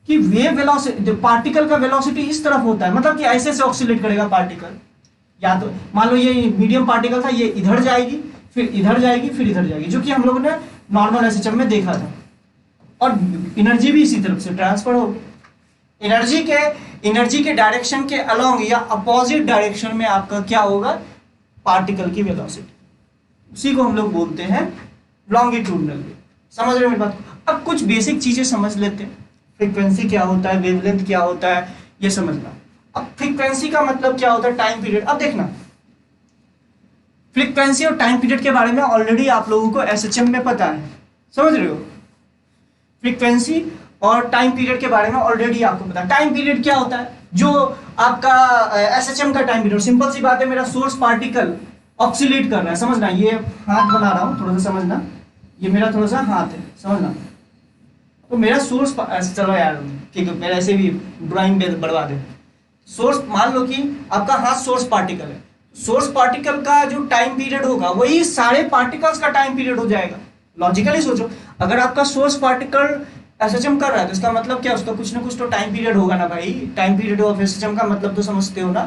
कि वेव वेलोसिटी, पार्टिकल का वेलोसिटी इस तरफ होता है, मतलब कि ऐसे से ऑक्सीलेट करेगा पार्टिकल। या तो मान लो ये मीडियम पार्टिकल था, ये इधर जाएगी फिर इधर जाएगी फिर इधर जाएगी, जो कि हम लोगों ने नॉर्मल एसएचएम में देखा था। और एनर्जी भी इसी तरफ से ट्रांसफर होगी। एनर्जी के डायरेक्शन के अलोंग या अपोजिट डायरेक्शन में आपका क्या होगा? पार्टिकल की वेलोसिटी, उसी को हम लोग बोलते हैं लॉन्गिट्यूडनल वेव। समझ रहे हो मेरी बात? अब कुछ बेसिक चीजें समझ लेते हैं। फ्रीक्वेंसी क्या होता है, वेवलेंथ क्या होता है, ये समझना। अब फ्रीक्वेंसी का मतलब क्या होता है? Time period. अब देखना, फ्रीक्वेंसी और टाइम पीरियड के बारे में ऑलरेडी आप लोगों को एसएचएम में पता है, समझ रहे हो? फ्रीक्वेंसी और टाइम पीरियड के बारे में ऑलरेडी आपको पता है। टाइम पीरियड क्या होता है? जो आपका एसएचएम का टाइम पीरियड, सिंपल सी बात है, मेरा सोर्स पार्टिकल ऑक्सीलेट कर रहा है, समझना। ये हाथ बना रहा हूं, थोड़ा सा समझना, ये मेरा थोड़ा सा हाथ है, समझना। तो मेरा सोर्स, चलो यार ठीक है, मेरा ऐसे भी ड्राइंग बढ़वा दे। सोर्स, मान लो कि आपका हाथ सोर्स पार्टिकल है, सोर्स पार्टिकल का जो टाइम पीरियड होगा वही सारे पार्टिकल्स का टाइम पीरियड हो जाएगा। लॉजिकली सोचो, अगर आपका सोर्स पार्टिकल एसएचएम कर रहा है तो इसका मतलब क्या, उसका कुछ ना कुछ तो टाइम पीरियड होगा ना भाई। टाइम पीरियड ऑफ एसएचएम का मतलब तो समझते हो ना,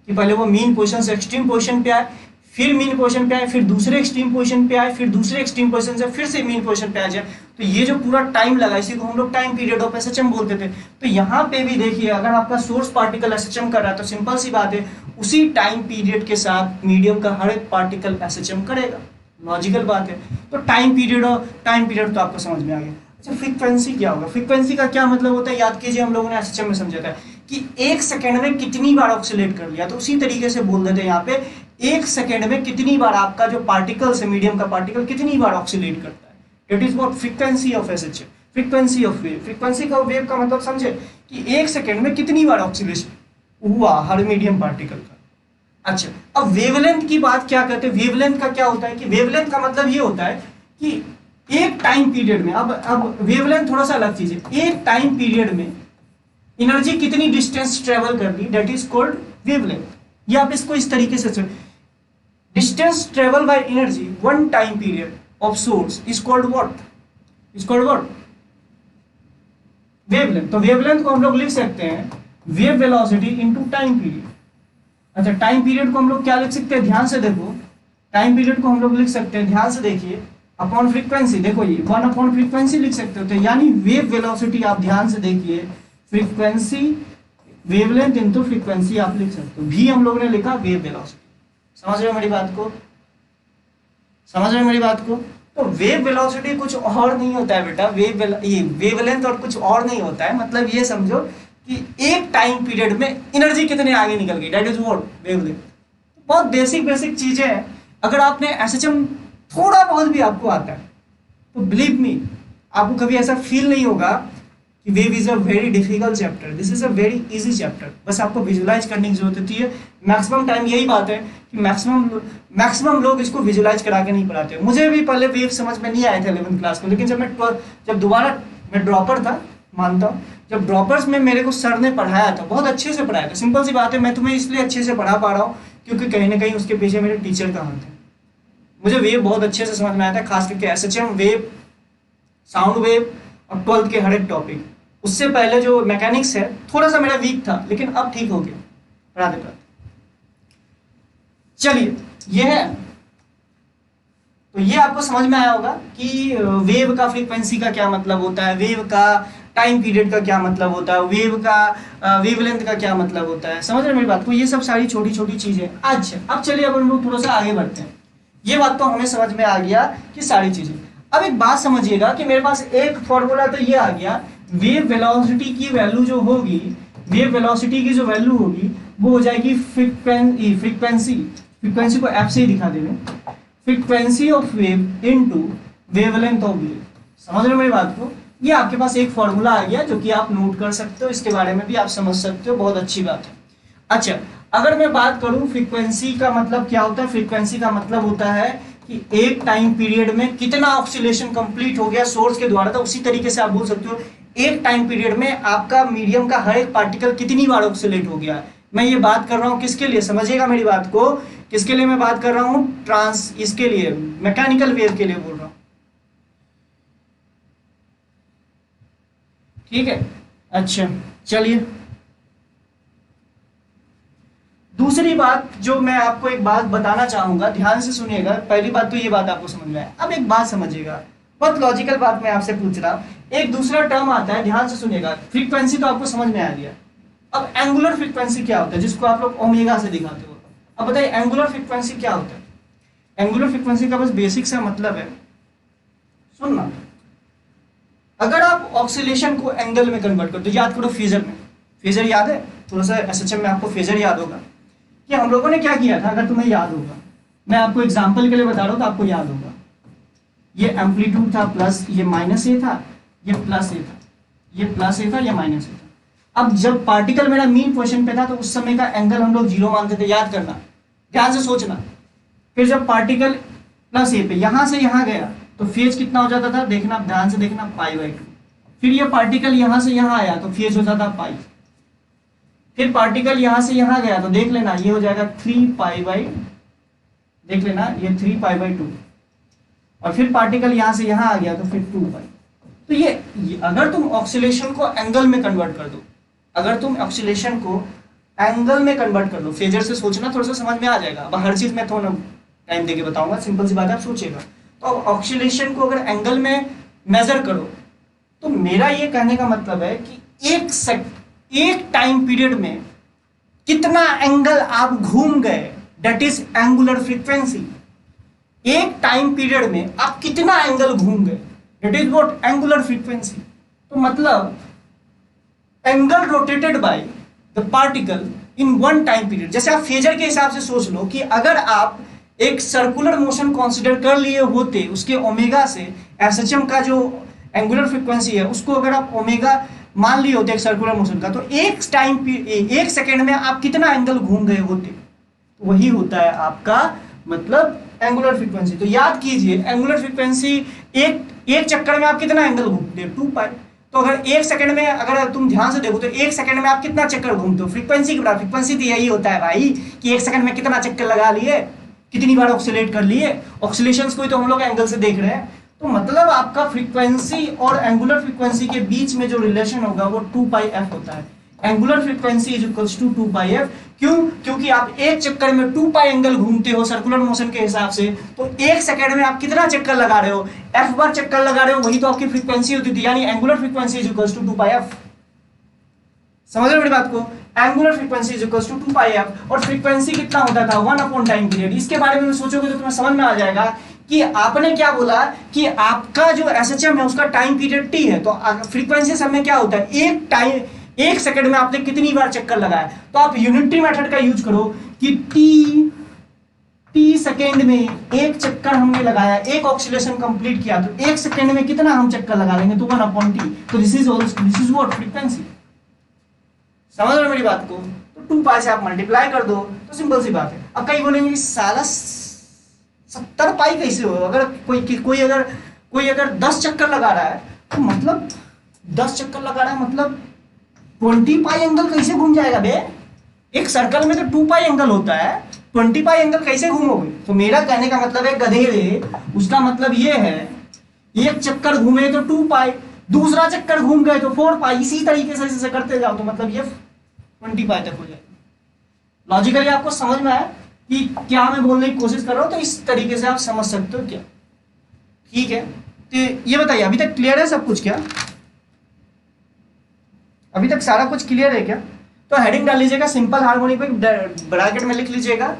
कि पहले वो मीन पोजीशन से एक्सट्रीम पोजीशन पे आए, फिर मीन पोजीशन पे आए, फिर दूसरे एक्सट्रीम पोजीशन पे आए, फिर दूसरे एक्सट्रीम पोजीशन से फिर से मीन पोजीशन पे आ जाए। तो ये जो पूरा टाइम लगा, इसी को हम लोग टाइम पीरियड ऑफ एसएचएम बोलते थे। तो यहाँ पे भी देखिए, अगर आपका सोर्स पार्टिकल एसएचएम कर रहा है तो सिंपल सी बात है, उसी टाइम पीरियड के साथ मीडियम का हर एक पार्टिकल एसएचएम करेगा। लॉजिकल बात है। तो टाइम पीरियड तो आपको समझ में आ गया। अच्छा, फ्रीक्वेंसी क्या होगा? फ्रीक्वेंसी का क्या मतलब होता है? याद कीजिए, हम लोगों ने एसएचएम में समझा था कि 1 सेकंड में कितनी बार ऑक्सीलेट कर लिया, तो उसी तरीके से बोल देते हैं यहाँ पे 1 सेकंड में कितनी बार आपका जो पार्टिकल्स है, मीडियम का पार्टिकल कितनी बार ऑक्सीलेट करता है। It is what frequency of SHM, frequency of wave. Frequency का वेव का मतलब समझे कि 1 सेकंड में कितनी बार ऑक्सीलेशन हुआ हर मीडियम पार्टिकल का। अच्छा, अब वेवलेंथ की बात क्या करते हैं? वेवलेंथ का क्या होता है कि वेवलेंथ का मतलब ये होता है कि एक टाइम पीरियड में, अब वेवलेंथ थोड़ा सा अलग चीज है, एक टाइम पीरियड में एनर्जी कितनी डिस्टेंस ट्रेवल कर ली, दैट इज कॉल्ड वेवलेंथ। या आप इसको इस तरीके से, distance travel by energy one time period of source is called what? Is called what? Wavelength. तो वेवलेंथ को हम लोग लिख सकते हैं wave velocity into time period. अच्छा, टाइम पीरियड को हम लोग क्या लिख सकते हैं? ध्यान से देखो, टाइम पीरियड को हम लोग लिख सकते हैं, ध्यान से देखिए, अपॉन फ्रीक्वेंसी। देखो ये 1 अपॉन फ्रीक्वेंसी लिख सकते हो, तो यानी वेव वेलोसिटी, आप ध्यान से देखिए, फ्रीक्वेंसी वेवलेंथ इनटू फ्रीक्वेंसी आप लिख सकते हो। भी हम लोगों ने लिखा वेव वेलोसिटी। समझ रहे हो मेरी बात को? समझ रहे हो मेरी बात को? तो वेव वेलोसिटी कुछ और नहीं होता है बेटा, ये वेवलेंथ और कुछ और नहीं होता है। मतलब ये समझो कि एक टाइम पीरियड में एनर्जी कितने आगे निकल गई, दैट इज व्हाट? वेवलेंथ। बहुत बेसिक चीजें हैं। अगर आपने एसएचएम थोड़ा बहुत भी आपको आता है तो बिलीव मी, आपको कभी ऐसा फील नहीं होगा कि wave is a very difficult chapter. This is a very easy chapter. बस आपको विजुलाइज करने की जरूरत होती है। मैक्सिमम टाइम यही बात है कि मैक्सिमम लोग इसको विजुलाइज करा के नहीं पढ़ाते। मुझे भी पहले वेव समझ में नहीं आए थे 11th क्लास में, लेकिन जब दोबारा मैं ड्रॉपर था, मानता हूँ, जब ड्रॉपर्स में मेरे को सर ने पढ़ाया था, बहुत अच्छे से पढ़ाया था। सिंपल सी बात है, मैं तुम्हें इसलिए अच्छे से पढ़ा पा रहा हूँ क्योंकि कहीं ना कहीं उसके पीछे मेरे टीचर का हाथ है। मुझे वेव बहुत अच्छे से समझ में आया था, खास करके एसएचएम वेव, साउंड वेव और 12th के हर एक टॉपिक। उससे पहले जो मैकेनिक्स है थोड़ा सा मेरा वीक था, लेकिन अब ठीक हो गया, राधे राधे। चलिए ये है, तो ये आपको समझ में आया होगा कि वेव का फ्रीक्वेंसी का क्या मतलब होता है, वेव का टाइम पीरियड का क्या मतलब होता है, वेव का वेवलेंथ का क्या मतलब होता है। समझ रहे हैं मेरी बात को? ये सब सारी छोटी छोटी चीजें। अच्छा अब चलिए अब हम लोग थोड़ा सा आगे बढ़ते हैं। ये बात तो हमें समझ में आ गया कि सारी चीजें। अब एक बात समझिएगा कि मेरे पास एक फॉर्मूला तो ये आ गया, वेव वेलोसिटी की वैल्यू जो होगी, वेव वेलोसिटी की जो वैल्यू होगी वो हो जाएगी फ्रीक्वेंसी को एफ से ही दिखा देंगे, frequency of wave into wavelength of wave. समझ रहे हो मेरी बात को? ये आपके पास एक फॉर्मूला आ गया जो कि आप नोट कर सकते हो, इसके बारे में भी आप समझ सकते हो, बहुत अच्छी बात है। अच्छा अगर मैं बात करूं फ्रीक्वेंसी का मतलब क्या होता है, फ्रीक्वेंसी का मतलब होता है कि एक टाइम पीरियड में कितना ऑक्सीलेशन कंप्लीट हो गया सोर्स के द्वारा। तो उसी तरीके से आप बोल सकते हो एक टाइम पीरियड में आपका मीडियम का हर एक पार्टिकल कितनी बार ऑक्सीलेट हो गया। मैं ये बात कर रहा हूं किसके लिए, समझिएगा मेरी बात को, किसके लिए मैं बात कर रहा हूं, इसके लिए, मैकेनिकल वेव के लिए बोल रहा हूं, ठीक है। अच्छा चलिए दूसरी बात जो मैं आपको एक बात बताना चाहूंगा, ध्यान से सुनिएगा। पहली बात तो ये बात आपको समझ में आए। अब एक बात समझिएगा, बहुत लॉजिकल बात मैं आपसे पूछ रहा हूं। एक दूसरा टर्म आता है, ध्यान से सुनिएगा। फ्रीक्वेंसी तो आपको समझ में आ गया। अब एंगुलर फ्रीक्वेंसी क्या होता है, जिसको आप लोग ओमेगा से दिखाते हो। अब बताइए एंगुलर फ्रीक्वेंसी क्या होता है। एंगुलर फ्रीक्वेंसी का बस बेसिक सा मतलब है, सुनना, अगर आप ऑक्सीलेशन को एंगल में कन्वर्ट करते हो, याद करो फेजर में, फेजर याद है, थोड़ा सा एसएचएम में आपको फेजर याद होगा कि हम लोगों ने क्या किया था। अगर तुम्हें याद होगा, मैं आपको एग्जांपल के लिए बता रहा हूं तो आपको याद होगा। ये एम्पलीट्यूड था प्लस, ये माइनस ए था, ये प्लस ए था, ये प्लस ए था, ये माइनस ए था। अब जब पार्टिकल मेरा मीन पोजीशन पे था तो उस समय का एंगल हम लोग 0 मानते थे, याद करना, ध्यान से सोचना। फिर जब पार्टिकल प्लस ए पे यहां से यहां गया तो फेज कितना हो जाता था, देखना ध्यान से देखना, π/2। फिर ये पार्टिकल यहां से यहां आया तो फेज हो जाता पाई। फिर पार्टिकल यहां से यहां गया तो देख लेना ये हो जाएगा 3π/, देख लेना ये 3π/2। और फिर पार्टिकल यहां से यहां आ गया तो फिर 2π। तो ये अगर तुम ऑक्सीलेशन को एंगल में कन्वर्ट कर दो, अगर तुम ऑक्सीलेशन को एंगल में कन्वर्ट कर दो, फेजर से सोचना, थोड़ा सा समझ में आ जाएगा। अब हर चीज मैं थोड़ा टाइम देके बताऊंगा, सिंपल सी बात है, आप सोचिएगा। तो ऑक्सीलेशन को अगर एंगल में मेजर करो तो मेरा ये कहने का मतलब है कि एक टाइम पीरियड में कितना एंगल आप घूम गए, दैट इज एंगुलर फ्रीक्वेंसी। एक टाइम पीरियड में आप कितना एंगल घूम गए, that is what, angular frequency. तो मतलब angle rotated by the particle in one time period. जैसे आप फेजर के हिसाब से सोच लो कि अगर आप एक सर्कुलर मोशन कंसीडर कर लिए होते, उसके ओमेगा से एसएचएम का जो एंगुलर फ्रीक्वेंसी है उसको अगर आप ओमेगा मान लिए होते एक सर्कुलर मोशन का, तो एक सेकेंड में आप कितना एंगल घूम गए होते। तो वही होता है आपका मतलब एंगुलर फ्रीक्वेंसी। तो याद कीजिए एंगुलर फ्रीक्वेंसी एक चक्कर में आप कितना एंगल घूमते हो, 2π। तो अगर एक सेकंड में, अगर तुम ध्यान से देखो तो एक सेकंड में आप कितना चक्कर घूमते हो, फ्रीक्वेंसी के बराबर। फ्रीक्वेंसी तो यही होता है भाई कि एक सेकंड में कितना चक्कर लगा लिए, कितनी बार ऑक्सीलेट कर लिए। ऑक्सीलेशंस को तो हम लोग एंगल से देख रहे हैं। तो मतलब आपका फ्रीक्वेंसी और एंगुलर फ्रीक्वेंसी के बीच में जो रिलेशन होगा वो 2πf होता है। Angular frequency is equals to 2πf। क्यों? क्योंकि आप एक चक्कर में 2π एंगल घूमते हो सर्कुलर मोशन के हिसाब से, तो एक सेकंड में आप कितना चक्कर लगा रहे हो, f बार चक्कर लगा रहे हो, वही तो आपकी फ्रीक्वेंसी होती थी। यानी angular frequency is equals to 2πf। समझ रहे हो मेरी बात को? Angular frequency is equals to 2πf। और फ्रीक्वेंसी कितना होता था, 1 टाइम पीरियड। इसके बारे में सोचोगे तो तुम्हें समझ में आ जाएगा कि आपने क्या बोला कि आपका जो एसएचएम है उसका टाइम पीरियड टी है। तो फ्रीक्वेंसी समय क्या होता है, एक सेकंड में आपने कितनी बार चक्कर लगाया। तो आप यूनिटरी मेथड का यूज करो कि टी सेकंड में एक चक्कर हमने लगाया, एक ऑक्सीलेशन कंप्लीट किया, तो एक सेकंड में कितना हम चक्कर लगा लेंगे, तो 1/t। तो दिस इज व्हाट फ्रीक्वेंसी। समझ रहे हो मेरी बात को? तो 2π से आप मल्टीप्लाई कर दो तो सिंपल सी बात है। अब कई बोलेंगे साला 70π कैसे हो? अगर कोई अगर 10 चक्कर लगा रहा है तो मतलब 10 चक्कर लगा रहा है मतलब 20π एंगल कैसे घूम जाएगा बे? एक सर्कल में तो 2π एंगल होता है, 20 पाई एंगल कैसे घूमोगे? तो मेरा कहने का मतलब है गधेड़े, उसका मतलब ये है एक चक्कर घूमे तो 2 पाई, दूसरा चक्कर घूम गए तो 4 पाई, इसी तरीके से करते जाओ तो मतलब ये 20 पाई तक हो जाएगा। लॉजिकली आपको समझ में आया कि क्या मैं बोलने की कोशिश कर रहा हूं? तो इस तरीके से आप समझ सकते हो क्या? ठीक है, तो ये बताइए अभी तक क्लियर है सब कुछ क्या? अभी तक सारा कुछ क्लियर है क्या? तो हेडिंग डाल लीजिएगा सिंपल हार्मोनिक वेव, ब्रैकेट में लिख लीजिएगा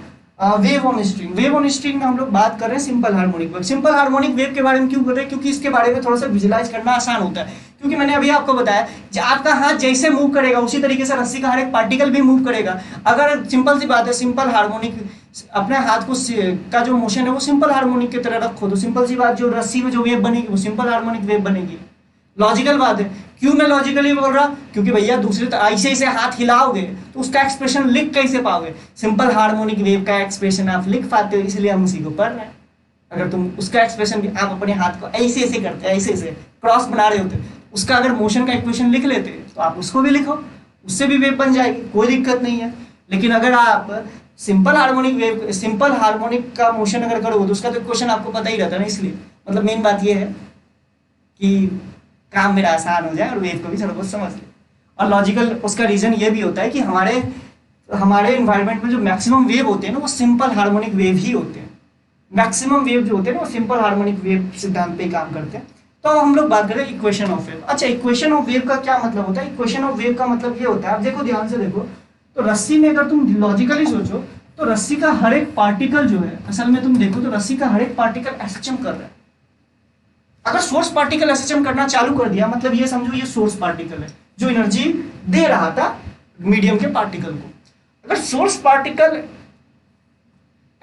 wave on string. Wave on string में हम लोग बात कर रहे हैं simple harmonic wave. Simple harmonic wave के बारे में क्यों कर रहे हैं? क्योंकि इसके बारे में थोड़ा सा विजुलाइज करना आसान होता है। क्योंकि मैंने अभी आपको बताया आपका हाथ जैसे मूव करेगा उसी तरीके से रस्सी का हर एक पार्टिकल भी मूव करेगा। अगर सिंपल सी बात है, सिंपल हार्मोनिक अपने हाथ को का जो मोशन है वो सिंपल हार्मोनिक की तरह रखो तो सिंपल सी बात जो रस्सी में जो वेव बनेगी वो सिंपल हार्मोनिक वेव बनेगी। लॉजिकल बात है। क्यों मैं लॉजिकली बोल रहा? क्योंकि भैया दूसरे तो ऐसे ऐसे हाथ हिलाओगे तो उसका एक्सप्रेशन लिख कैसे पाओगे? सिंपल हार्मोनिक वेव का एक्सप्रेशन आप लिख पाते हो, इसलिए हम उसी को पढ़ रहे हैं। अगर तुम उसका एक्सप्रेशन भी आप अपने हाथ को ऐसे ऐसे करते, ऐसे ऐसे क्रॉस बना रहे होते, उसका अगर मोशन का इक्वेशन लिख लेते तो आप उसको भी लिखो, उससे भी वेव बन जाएगी, कोई दिक्कत नहीं है। लेकिन अगर आप simple harmonic wave, simple harmonic का मोशन अगर करोगे तो उसका तो इक्वेशन आपको पता ही रहता है ना। इसलिए मतलब मेन बात ये है कि काम मेरा आसान हो जाए और वेव को भी थोड़ा बहुत समझ ले। और लॉजिकल उसका रीजन ये भी होता है कि हमारे एनवायरनमेंट में जो मैक्सिमम वेव होते हैं ना वो सिंपल हार्मोनिक वेव ही होते हैं। मैक्सिमम वेव जो होते हैं ना वो सिंपल हार्मोनिक वेव सिद्धांत पे काम करते हैं। तो हम लोग बात करें इक्वेशन ऑफ वेव। अच्छा, इक्वेशन ऑफ वेव का क्या मतलब होता है? इक्वेशन ऑफ वेव का मतलब ये होता है, आप देखो ध्यान से देखो, तो रस्सी में अगर तुम लॉजिकली सोचो तो रस्सी का हर एक पार्टिकल जो है, असल में तुम देखो तो रस्सी का हर एक पार्टिकल एसएचएम कर रहा है। अगर सोर्स पार्टिकल एसएचएम करना चालू कर दिया मतलब ये समझो ये सोर्स पार्टिकल है जो एनर्जी दे रहा था मीडियम के पार्टिकल को। अगर सोर्स पार्टिकल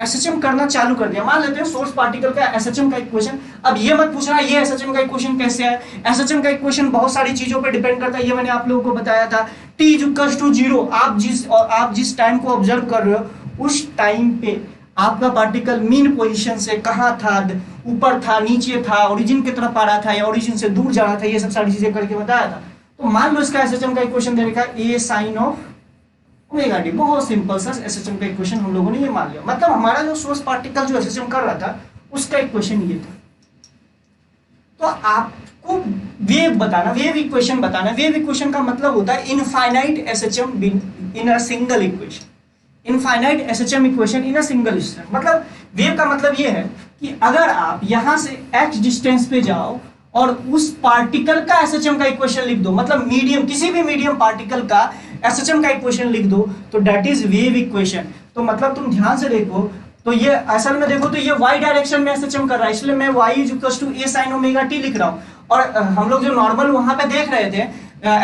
एसएचएम करना चालू कर दिया, मान लेते हैं सोर्स पार्टिकल का एसएचएम का इक्वेशन, अब ये मत पूछना ये एसएचएम का इक्वेशन कैसे है। एसएचएम का इक्वेशन बहुत सारी चीजों पे डिपेंड करता है, ये मैंने आप लोगों को बताया था। t इक्वल्स टू 0, आप जिस टाइम को ऑब्जर्व कर रहे हो उस टाइम पे आपका पार्टिकल मीन पोजीशन से कहाँ था, ऊपर था, नीचे था, ओरिजिन की तरफ आ रहा था या ओरिजिन से दूर जा रहा था, ये सब सारी चीजें करके बताया था। तो मान लो इसका एसएचएम का इक्वेशन देने का a sin of omega T, बहुत सिंपल सा एसएचएम का इक्वेशन हम लोगों ने ये मान लिया। मतलब हमारा जो सोर्स पार्टिकल जो एसएचएम कर रहा था उसका इक्वेशन ये था। तो आपको वेव बताना, वेव इक्वेशन बताना, वेव इक्वेशन का मतलब होता है infinite SHM in a single equation, infinite SHM equation in a single step. मतलब वेव का मतलब ये है कि अगर आप यहां से x डिस्टेंस पे जाओ और उस पार्टिकल का एसएचएम का इक्वेशन लिख दो, मतलब मीडियम, किसी भी मीडियम पार्टिकल का एसएचएम का इक्वेशन लिख दो तो दैट इज वेव इक्वेशन। तो मतलब तुम ध्यान से देखो तो ये असल में देखो तो ये y डायरेक्शन में एसएचएम कर रहा है, इसलिए मैं y equals to a sin omega t लिख रहा हूं। और हम लोग जो नॉर्मल वहां पे देख रहे थे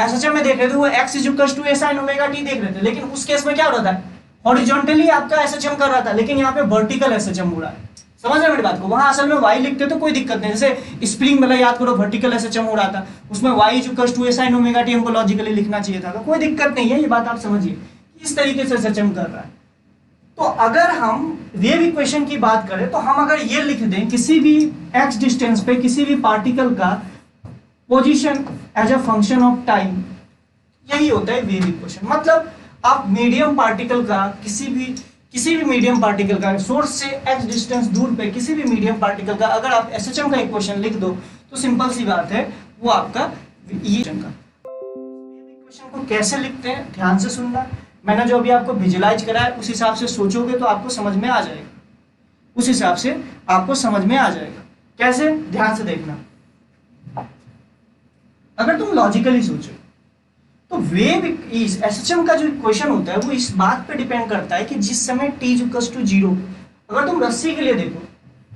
एसएचएम में देख रहे थे वो x equals to a sin omega t देख रहे थे, लेकिन उस केस में क्या हो रहा था, हॉरिजॉन्टली आपका एसएचएम कर रहा था, लेकिन यहाँ पे वर्टिकल एसएचएम हो रहा है। समझ रहे मेरी बात को? वहां असल में y लिखते तो कोई दिक्कत नहीं, जैसे स्प्रिंग वाला याद करो वर्टिकल एसएचएम हो रहा था, उसमें y equals to a sin omega t हमको लॉजिकली लिखना चाहिए था, तो कोई दिक्कत नहीं है, ये बात आप समझिए इस तरीके से एसएचएम कर रहा है। तो अगर हम वेव इक्वेशन की बात करें तो हम अगर ये लिख दें किसी भी x डिस्टेंस पे किसी भी पार्टिकल का position as a function of time, यही होता है वेव इक्वेशन। मतलब आप मीडियम पार्टिकल का किसी भी मीडियम पार्टिकल का सोर्स से x डिस्टेंस दूर पे किसी भी मीडियम पार्टिकल का अगर आप एसएचएम का इक्वेशन लिख दो तो सिंपल सी बात है वो आपका ये इक्वेशन को कैसे लिखते हैं ध्यान से सुनना। मैंने जो अभी आपको विजुलाइज करा है उस हिसाब से सोचोगे तो आपको समझ में आ जाएगा, उस हिसाब से आपको समझ में आ जाएगा। कैसे? ध्यान से देखना। अगर तुम लॉजिकली सोचो तो वेव एसएचएम का जो इक्वेशन होता है वो इस बात पे डिपेंड करता है कि जिस समय t इक्वल्स टू 0, अगर तुम रस्सी के लिए देखो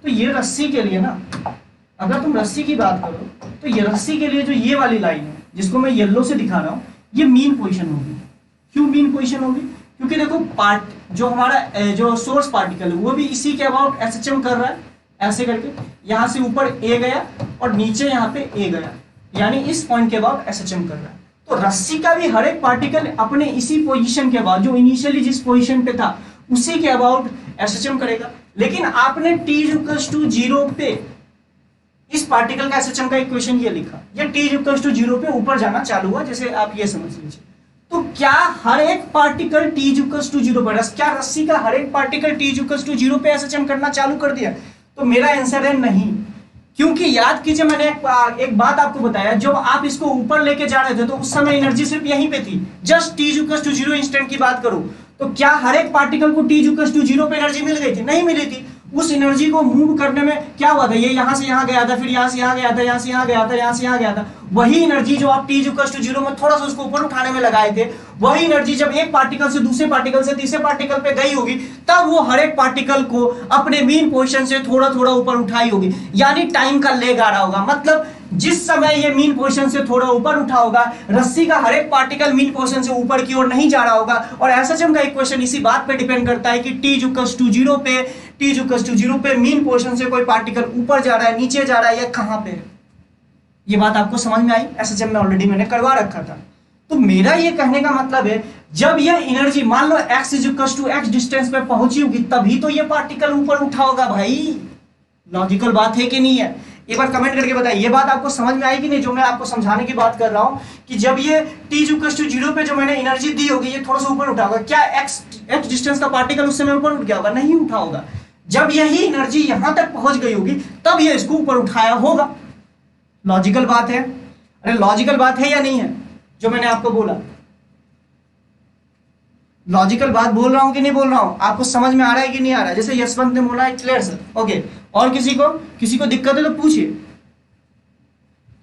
तो ये रस्सी के लिए ना, अगर तुम रस्सी की बात करो तो ये रस्सी के लिए जो ये वाली लाइन है जिसको मैं येलो से दिखा रहा हूं ये मीन पोजीशन होगी। क्यों मीन पोजीशन होगी? क्योंकि देखो जो हमारा जो सोर्स पार्टिकल है वो भी इसी के अबाउट एसएचएम कर रहा है, ऐसे करके यहां से ऊपर a गया और नीचे यहाँ पे a गया, यानी इस पॉइंट के अबाउट एसएचएम कर रहा है। तो रस्सी का भी हर एक पार्टिकल अपने इसी पोजीशन के अबाउट, जो इनिशियली जिस पोजीशन पे था उसी के अबाउट एसएचएम करेगा। लेकिन आपने t इक्वल्स टू 0 पे इस पार्टिकल का एसएचएम का इक्वेशन ये लिखा, ये t इक्वल्स टू 0 पे ऊपर जाना चालू हुआ, जैसे आप ये समझ लीजिए। तो क्या हर एक पार्टिकल t इक्वल्स टू 0 पर, क्या रस्सी का हर एक पार्टिकल t इक्वल्स टू 0 पे एसएचएम करना चालू कर दिया? तो मेरा आंसर है नहीं, क्योंकि याद कीजिए मैंने एक बात आपको बताया, जब आप इसको ऊपर लेके जा रहे थे तो उस समय एनर्जी सिर्फ यहीं पे थी, just t equals to 0 instant की बात करूं तो क्या हर एक पार्टिकल को t इक्वल्स टू 0 पे एनर्जी मिल गई थी? नहीं मिली थी। उस एनर्जी को मूव करने में क्या हुआ था, ये यहां से यहां गया था, फिर यहां से यहां गया था, यहां से यहां गया था, यहां से यहां गया था। वही एनर्जी जो आप t इक्वल्स टू 0 में थोड़ा सा उसको ऊपर उठाने में लगाए थे, वही एनर्जी जब एक पार्टिकल से दूसरे पार्टिकल से तीसरे पार्टिकल पे गई होगी, तब वो हर एक पार्टिकल को अपने मीन पोजीशन से थोड़ा थोड़ा ऊपर उठाई होगी, यानी टाइम का लेग आ रहा होगा। मतलब जिस समय ये मीन पोजीशन से थोड़ा ऊपर उठा होगा, रस्सी का हर एक पार्टिकल मीन पोजीशन से ऊपर की ओर नहीं जा रहा होगा। और एसएचएम का इक्वेशन इसी बात पे डिपेंड करता है कि t इक्वल्स टू 0 पे मीन पोजीशन से कोई पार्टिकल ऊपर जा रहा है, नीचे जा रहा है, या कहां पे? ये बात आपको समझ में आई? एसएचएम में ऑलरेडी मैंने करवा रखा था। तो मेरा ये कहने का मतलब है, जब ये एनर्जी मान लो x equals to x distance पे पहुंची होगी, तभी तो ये पार्टिकल ऊपर उठा होगा भाई। लॉजिकल बात है कि नहीं है? एक बार कमेंट करके बताइए, ये बात आपको समझ में आई कि नहीं, जो मैं आपको समझाने की बात कर रहा हूं कि जब ये t इक्वल्स टू 0 पे जो मैंने एनर्जी दी होगी, ये थोड़ा सा ऊपर उठा होगा, क्या x डिस्टेंस का पार्टिकल उस समय ऊपर उठ गया होगा? नहीं उठा होगा। जब यही एनर्जी यहां तक पहुंच गई होगी, तब ये इसको ऊपर उठाया होगा। लॉजिकल बात है? अरे लॉजिकल बात है या नहीं है जो मैंने आपको बोला? लॉजिकल बात बोल रहा हूं कि नहीं बोल रहा हूं? आपको समझ में आ रहा है कि नहीं आ रहा है? जैसे यशवंत ने बोला है क्लियर सर, ओके। और किसी को दिक्कत है तो पूछिए।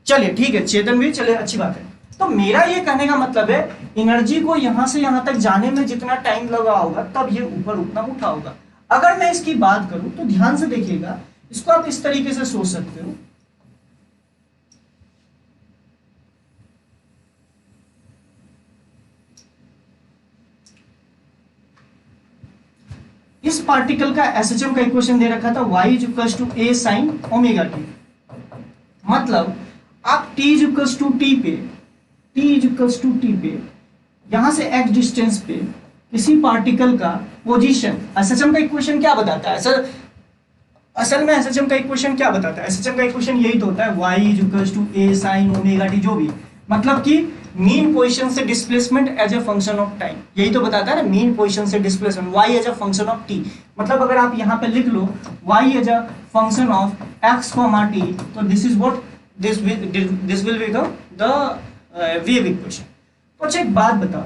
चलिए ठीक है, चेतन भी, चलिए अच्छी बात है। तो मेरा ये कहने का मतलब है, एनर्जी को यहां से यहां तक जाने में जितना टाइम लगा होगा, तब ये ऊपर उतना उठा होगा। अगर मैं इसकी बात करूं तो ध्यान से देखिएगा, इसको आप इस तरीके से सोच सकते हो। इस पार्टिकल का एसएचएम का इक्वेशन दे रखा था y equals to a sin omega t। मतलब आप t इक्वल्स टू t पे यहां से x डिस्टेंस पे किसी पार्टिकल का पोजीशन, एसएचएम का इक्वेशन क्या बताता है? असल में एसएचएम का इक्वेशन क्या बताता है? एसएचएम का इक्वेशन यही तो होता है, y equals to a sin omega t, जो भी, मतलब कि मीन पोजीशन से displacement as a function of time, यही तो बताता है ना, मीन पोजीशन से displacement y as a function of t। मतलब अगर आप यहां पे लिख लो y as a function of x, t, तो this is what this will become the wave equation. तो अच्छा एक बात बताओ,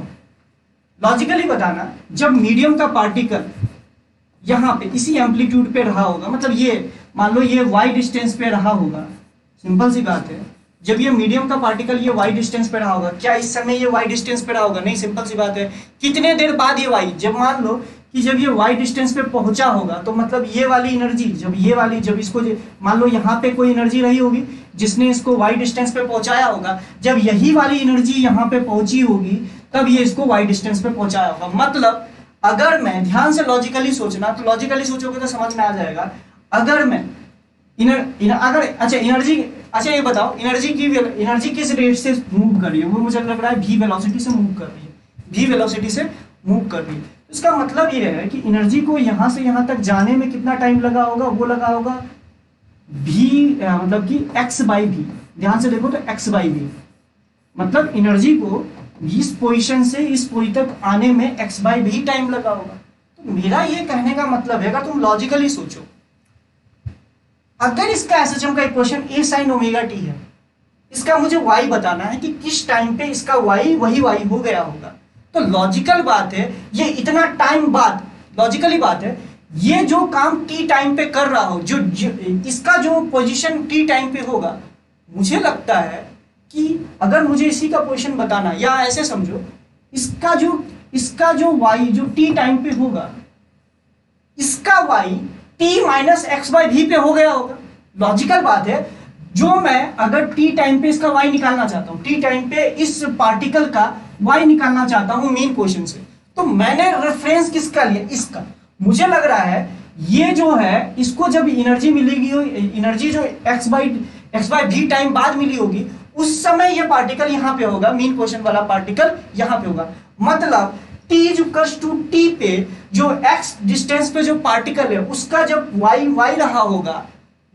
लॉजिकली बताना, जब मीडियम का पार्टिकल यहां पे इसी एम्पलीट्यूड पे रहा होगा, मतलब ये मान लो ये y डिस्टेंस पे रहा होगा, सिंपल सी बात है, जब ये मीडियम का पार्टिकल ये y डिस्टेंस पे रहा होगा, क्या इस समय ये y डिस्टेंस पे रहा होगा? नहीं, सिंपल सी बात है। कितने देर बाद ये y, जब मान लो कि जब ये y डिस्टेंस पे पहुंचा होगा, तो मतलब ये वाली एनर्जी, जब इसको मान लो यहाँ पे कोई एनर्जी रही होगी जिसने इसको y डिस्टेंस पे पहुंचाया होगा, जब यही वाली एनर्जी यहाँ पे पहुंची होगी, तब ये इसको y डिस्टेंस पे पहुंचाया होगा। मतलब अगर मैं, ध्यान से लॉजिकली सोचना, तो लॉजिकली सोचोगे तो समझ में आ जाएगा। अगर मैं अच्छा ये बताओ, एनर्जी किस रेट से मूव कर रही है? वो मुझे लग रहा है v वेलोसिटी से मूव कर रही है, v वेलोसिटी से मूव कर रही है। इसका मतलब ये है कि एनर्जी को यहां से यहां तक जाने में कितना टाइम लगा होगा? वो लगा होगा v, मतलब कि x/v। ध्यान से देखो तो x/v, मतलब एनर्जी को इस पोजीशन से इस पोजीशन तक आने में x/v टाइम लगा होगा। तो मेरा ये कहने का मतलब है, अगर तुम लॉजिकली सोचो, अगर इसका एसएचएम का equation a sin omega t है, इसका मुझे y बताना है कि किस टाइम पे इसका y वही y हो गया होगा। तो लॉजिकल बात है, ये इतना टाइम बाद, लॉजिकली बात है, ये जो काम t टाइम पे कर रहा हो, जो इसका जो पोजीशन t टाइम पे होगा, मुझे लगता है कि अगर मुझे इसी का पोजीशन बताना, या ऐसे समझो, इसका जो y जो t टाइम पे होगा, इसका y t माइनस x/v पे हो गया होगा। लॉजिकल बात है, जो मैं अगर t टाइम पे इसका y निकालना चाहता हूं, t टाइम पे इस पार्टिकल का y निकालना चाहता हूं मीन पोजीशन से, तो मैंने रेफरेंस किसका लिया? इसका। मुझे लग रहा है ये जो है, इसको जब एनर्जी मिलेगी, एनर्जी जो x/v टाइम बाद मिली होगी, उस समय ये पार्टिकल यहां पे होगा, मीन पोजीशन वाला पार्टिकल यहां पे होगा। मतलब t इक्वल्स टू t पे जो x डिस्टेंस पे जो पार्टिकल है, उसका जब y रहा होगा,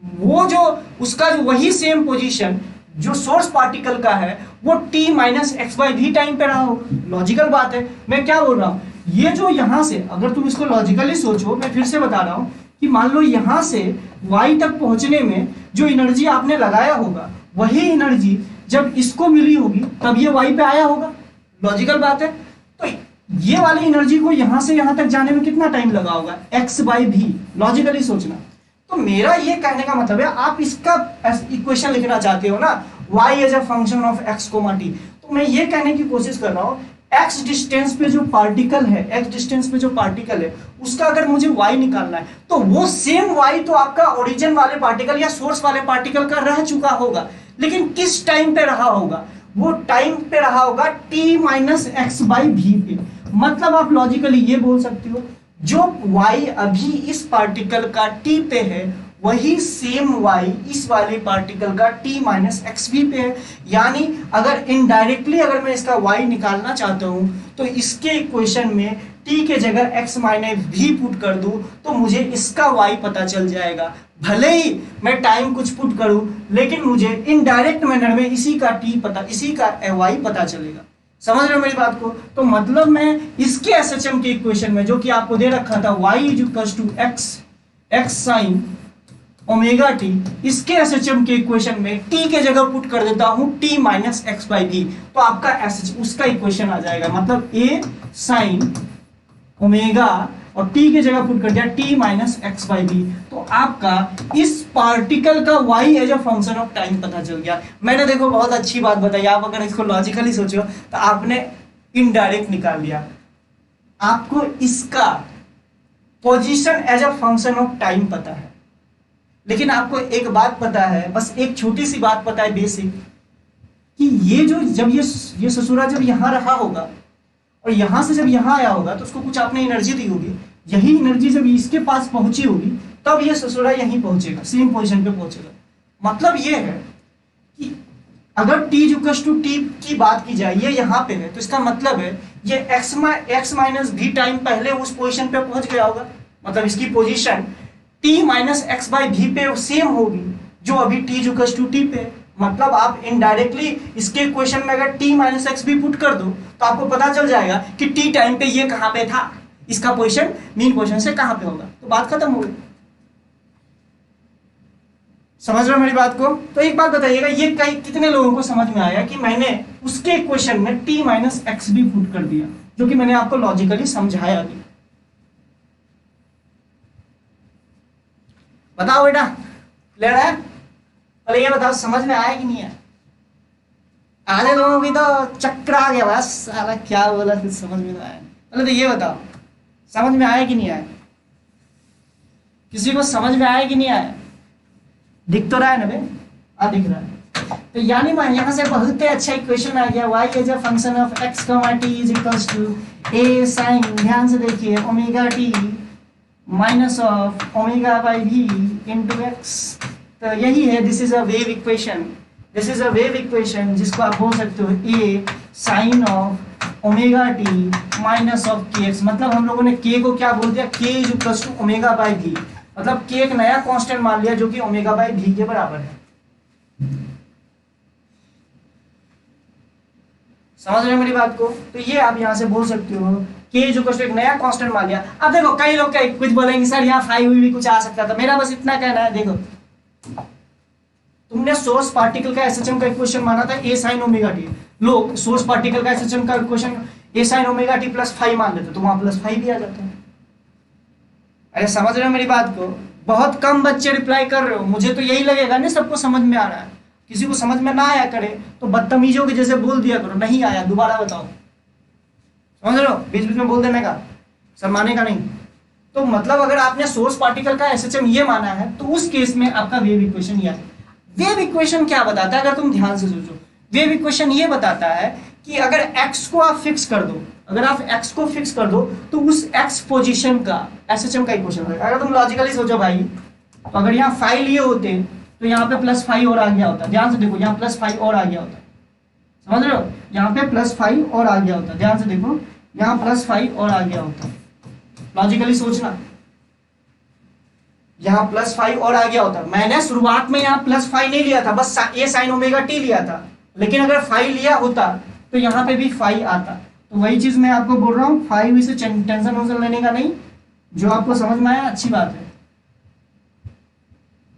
वो जो उसका जो वही सेम पोजीशन जो सोर्स पार्टिकल का है वो t माइनस एक्स बाई भी टाइम पे रहा होगा। लॉजिकल बात है। मैं क्या बोल रहा हूँ, ये जो यहां से अगर तुम इसको लॉजिकली सोचो, मैं फिर से बता रहा हूँ कि मान लो यहां से y तक पहुंचने में जो एनर्जी आपने लगाया होगा वही एनर्जी जब इसको मिली होगी तब ये y पे आया होगा। लॉजिकल बात है। तो ये वाली एनर्जी को यहां से यहां तक जाने में कितना टाइम लगा होगा, x बाई भी। लॉजिकली सोचना। तो मेरा ये कहने का मतलब है, आप इसका इक्वेशन लिखना चाहते हो ना, y as a function of x comma t, तो मैं ये कहने की कोशिश कर रहा हूँ x डिस्टेंस पे जो पार्टिकल है, x डिस्टेंस पे जो पार्टिकल है उसका अगर मुझे y निकालना है तो वो सेम y तो आपका ओरिजिन वाले पार्टिकल या सोर्स वाले पार्टिकल का रह चुका होगा, लेकिन किस टाइम पे रहा होगा, वो टाइम पे रहा होगा t माइनस एक्स बाई भी पे। मतलब आप लॉजिकली ये बोल सकते हो जो y अभी इस पार्टिकल का t पे है वही सेम y इस वाले पार्टिकल का t माइनस एक्स भी पे है। यानी अगर इनडायरेक्टली अगर मैं इसका y निकालना चाहता हूं तो इसके इक्वेशन में t के जगह x माइनस भी पुट कर दूं तो मुझे इसका y पता चल जाएगा। भले ही मैं टाइम कुछ पुट करूं लेकिन मुझे इनडायरेक्ट मैनर में इसी का t पता, इसी का y पता चलेगा। समझ रहे हो मेरी बात को? तो मतलब मैं इसके एसएचएम के इक्वेशन में जो कि आपको दे रखा था y is equals to x sine omega T, इसके एसएचएम के इक्वेशन में t के जगह पुट कर देता हूं t माइनस एक्स बाई भी, तो आपका एसएच उसका इक्वेशन आ जाएगा। मतलब a साइन ओमेगा और t के जगह पुट कर दिया t माइनस एक्स बाई भी, तो आपका इस पार्टिकल का y as a function of time पता चल गया। मैंने देखो बहुत अच्छी बात बताई, आप अगर इसको लॉजिकली सोचो तो आपने इनडायरेक्ट निकाल लिया। आपको इसका position as a function of time पता है, लेकिन आपको एक बात पता है, बस एक छोटी सी बात पता है बेसिक, कि ये जो जब ये ससुरा जब यहाँ रहा होगा और यहाँ से जब यहाँ आया होगा तो उसको कुछ आपने एनर्जी दी होगी, यही एनर्जी जब इसके पास पहुंची होगी तब ये ससुरा यहीं पहुंचेगा, सेम पोजीशन पे पहुंचेगा। मतलब ये है कि अगर t इक्वल्स टू t की बात की जाए, ये यहाँ पे है, तो इसका मतलब है ये x माइनस भी टाइम पहले उस पोजीशन पे पहुंच गया होगा। मतलब इसकी position t minus x by भी पे सेम होगी जो अभी t इक्वल्स टू t पे। मतलब आप इनडायरेक्टली इसके इक्वेशन में अगर t माइनस एक्स भी पुट कर दो तो आपको पता चल जाएगा कि t टाइम पे ये कहाँ पे था, इसका पोजीशन मीन पोजीशन से कहाँ पे होगा, तो बात खत्म हो गई। समझ रहे हो मेरी बात को? तो एक बात बताइएगा, ये कितने लोगों को समझ में आया कि मैंने उसके इक्वेशन में t माइनस एक्स भी पुट कर दिया, जो कि मैंने आपको लॉजिकली समझाया भी। बताओ बेटा, क्लियर है? पहले ये बताओ समझ में आया कि नहीं आया? आधे लोगों की तो चक्कर आ गया, बस साला क्या बोला फिर समझ में तो आया। पहले तो ये बताओ समझ में आया कि नहीं आया? किसी को समझ में आया कि नहीं आया? दिख तो रहा है ना बे? दिख रहा है। तो यानी मैं यहाँ से बहुत अच्छा इक्वेशन आ गया, y as a function of x, t is equals to a sine, ध्यान से देखिए, omega t minus of omega by V into X. तो यही है, this is a wave equation, this is a wave equation जिसको आप बोल सकते हो a sine of omega T minus of के एक्स। मतलब हम लोगों ने k को क्या बोल दिया, k is equals to omega by V. मतलब k एक नया कांस्टेंट मान लिया जो कि ओमेगा बाई भी के बराबर है। समझ रहे हो मेरी बात को? तो ये आप यहाँ से बोल सकते हो k जो एक नया कांस्टेंट मान लिया। अब देखो कई लोग कुछ बोलेंगे सर यहाँ 5 भी कुछ आ सकता था, मेरा बस इतना कहना है, देखो तुमने सोर्स पार्टिकल का एसएचएम का इक्वेशन माना था a sin ओमेगा टी, लोग सोर्स पार्टिकल का एसएचएम का equation a sin omega T plus 5 मान लेते, तो वहां प्लस 5 भी आ जाता है। अरे समझ रहे हो मेरी बात को? बहुत कम बच्चे रिप्लाई कर रहे हो, मुझे तो यही लगेगा नहीं सबको समझ में आ रहा है। किसी को समझ में ना आया करे तो बदतमीजों के जैसे बोल दिया करो, नहीं आया दोबारा बताओ। समझ रहे हो? बीच बीच में बोल देने का, शर्माने का नहीं। तो मतलब अगर आपने सोर्स पार्टिकल का एसएचएम ये माना है तो उस केस में आपका वेव इक्वेशन ये है। वेव इक्वेशन क्या बताता है, अगर तुम ध्यान से सोचो, वेव इक्वेशन ये बताता है कि अगर x को आप फिक्स कर दो, अगर आप x को फिक्स कर दो तो उस x पोजीशन का एसएचएम का इक्वेशन होगा। अगर तुम लॉजिकली सोचो भाई, तो अगर यहाँ 5 लिए होते तो यहाँ पे प्लस 5 और आ गया होता। ध्यान से देखो, यहाँ प्लस 5 और आ गया होता। समझ रहे हो? यहाँ पे प्लस 5 और आ गया होता। ध्यान से देखो, यहाँ प्लस 5 और आ गया होता। लॉजिकली सोचना, यहाँ +5 और आ गया होता, मैंने शुरुआत में यहाँ +5 नहीं लिया था, बस a sin ओमेगा t लिया था, लेकिन अगर 5 लिया होता तो यहाँ पे भी 5 आता। तो वही चीज मैं आपको बोल रहा हूँ, 5 इसे टेंशन वेंशन लेने का नहीं, जो आपको समझ में आया अच्छी बात है।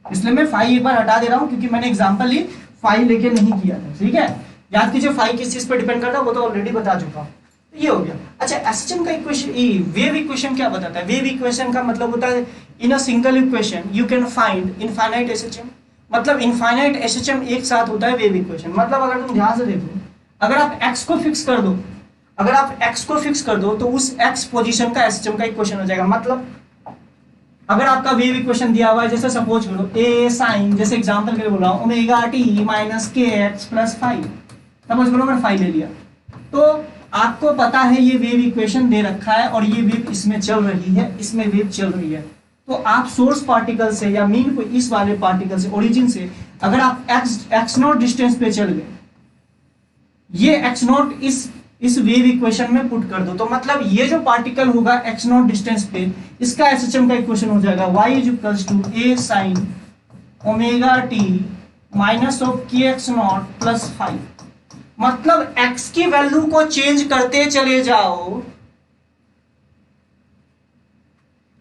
इसलिए मैं 5 एक बार हटा दे रहा हूँ क्योंकि मैंने एग्जाम्पल ली 5 लेके नहीं किया था, ठीक है। याद कीजिए 5 किस चीज पर डिपेंड करता है वो तो ऑलरेडी बता चुका हूँ। ये हो गया। अच्छा, एसएचएम का इक्वेशन, वेव इक्वेशन क्या बताता है? वेव इक्वेशन का मतलब होता है in a single equation you can find infinite SHM. मतलब इनफाइनाइट एसएचएम एक साथ होता है वेव इक्वेशन। मतलब अगर तुम ध्यान से देखो, अगर आप x को फिक्स कर दो, अगर आप x को फिक्स कर दो तो उस x पोजीशन का एसएचएम का इक्वेशन हो जाएगा। मतलब अगर आपका वेव इक्वेशन दिया हुआ है, जैसे सपोज करो a sin, जैसे एग्जांपल के लिए बोल रहा हूं, omega t minus kx plus 5, suppose करो मैंने 5 ले लिया, तो आपको पता है ये वेव इक्वेशन दे रखा है और ये वेव इसमें चल रही है, इसमें वेव चल रही है। तो आप सोर्स पार्टिकल से या मीन को इस वाले पार्टिकल से, ओरिजिन से अगर आप x नॉट डिस्टेंस पे चल गए, ये x नॉट इस वेव इक्वेशन में पुट कर दो, तो मतलब ये जो पार्टिकल होगा x नॉट डिस्टेंस पे, इसका एसएचएम का इक्वेशन हो जाएगा y is to a sin omega t minus of kx not plus 5। मतलब x की वैल्यू को चेंज करते चले जाओ।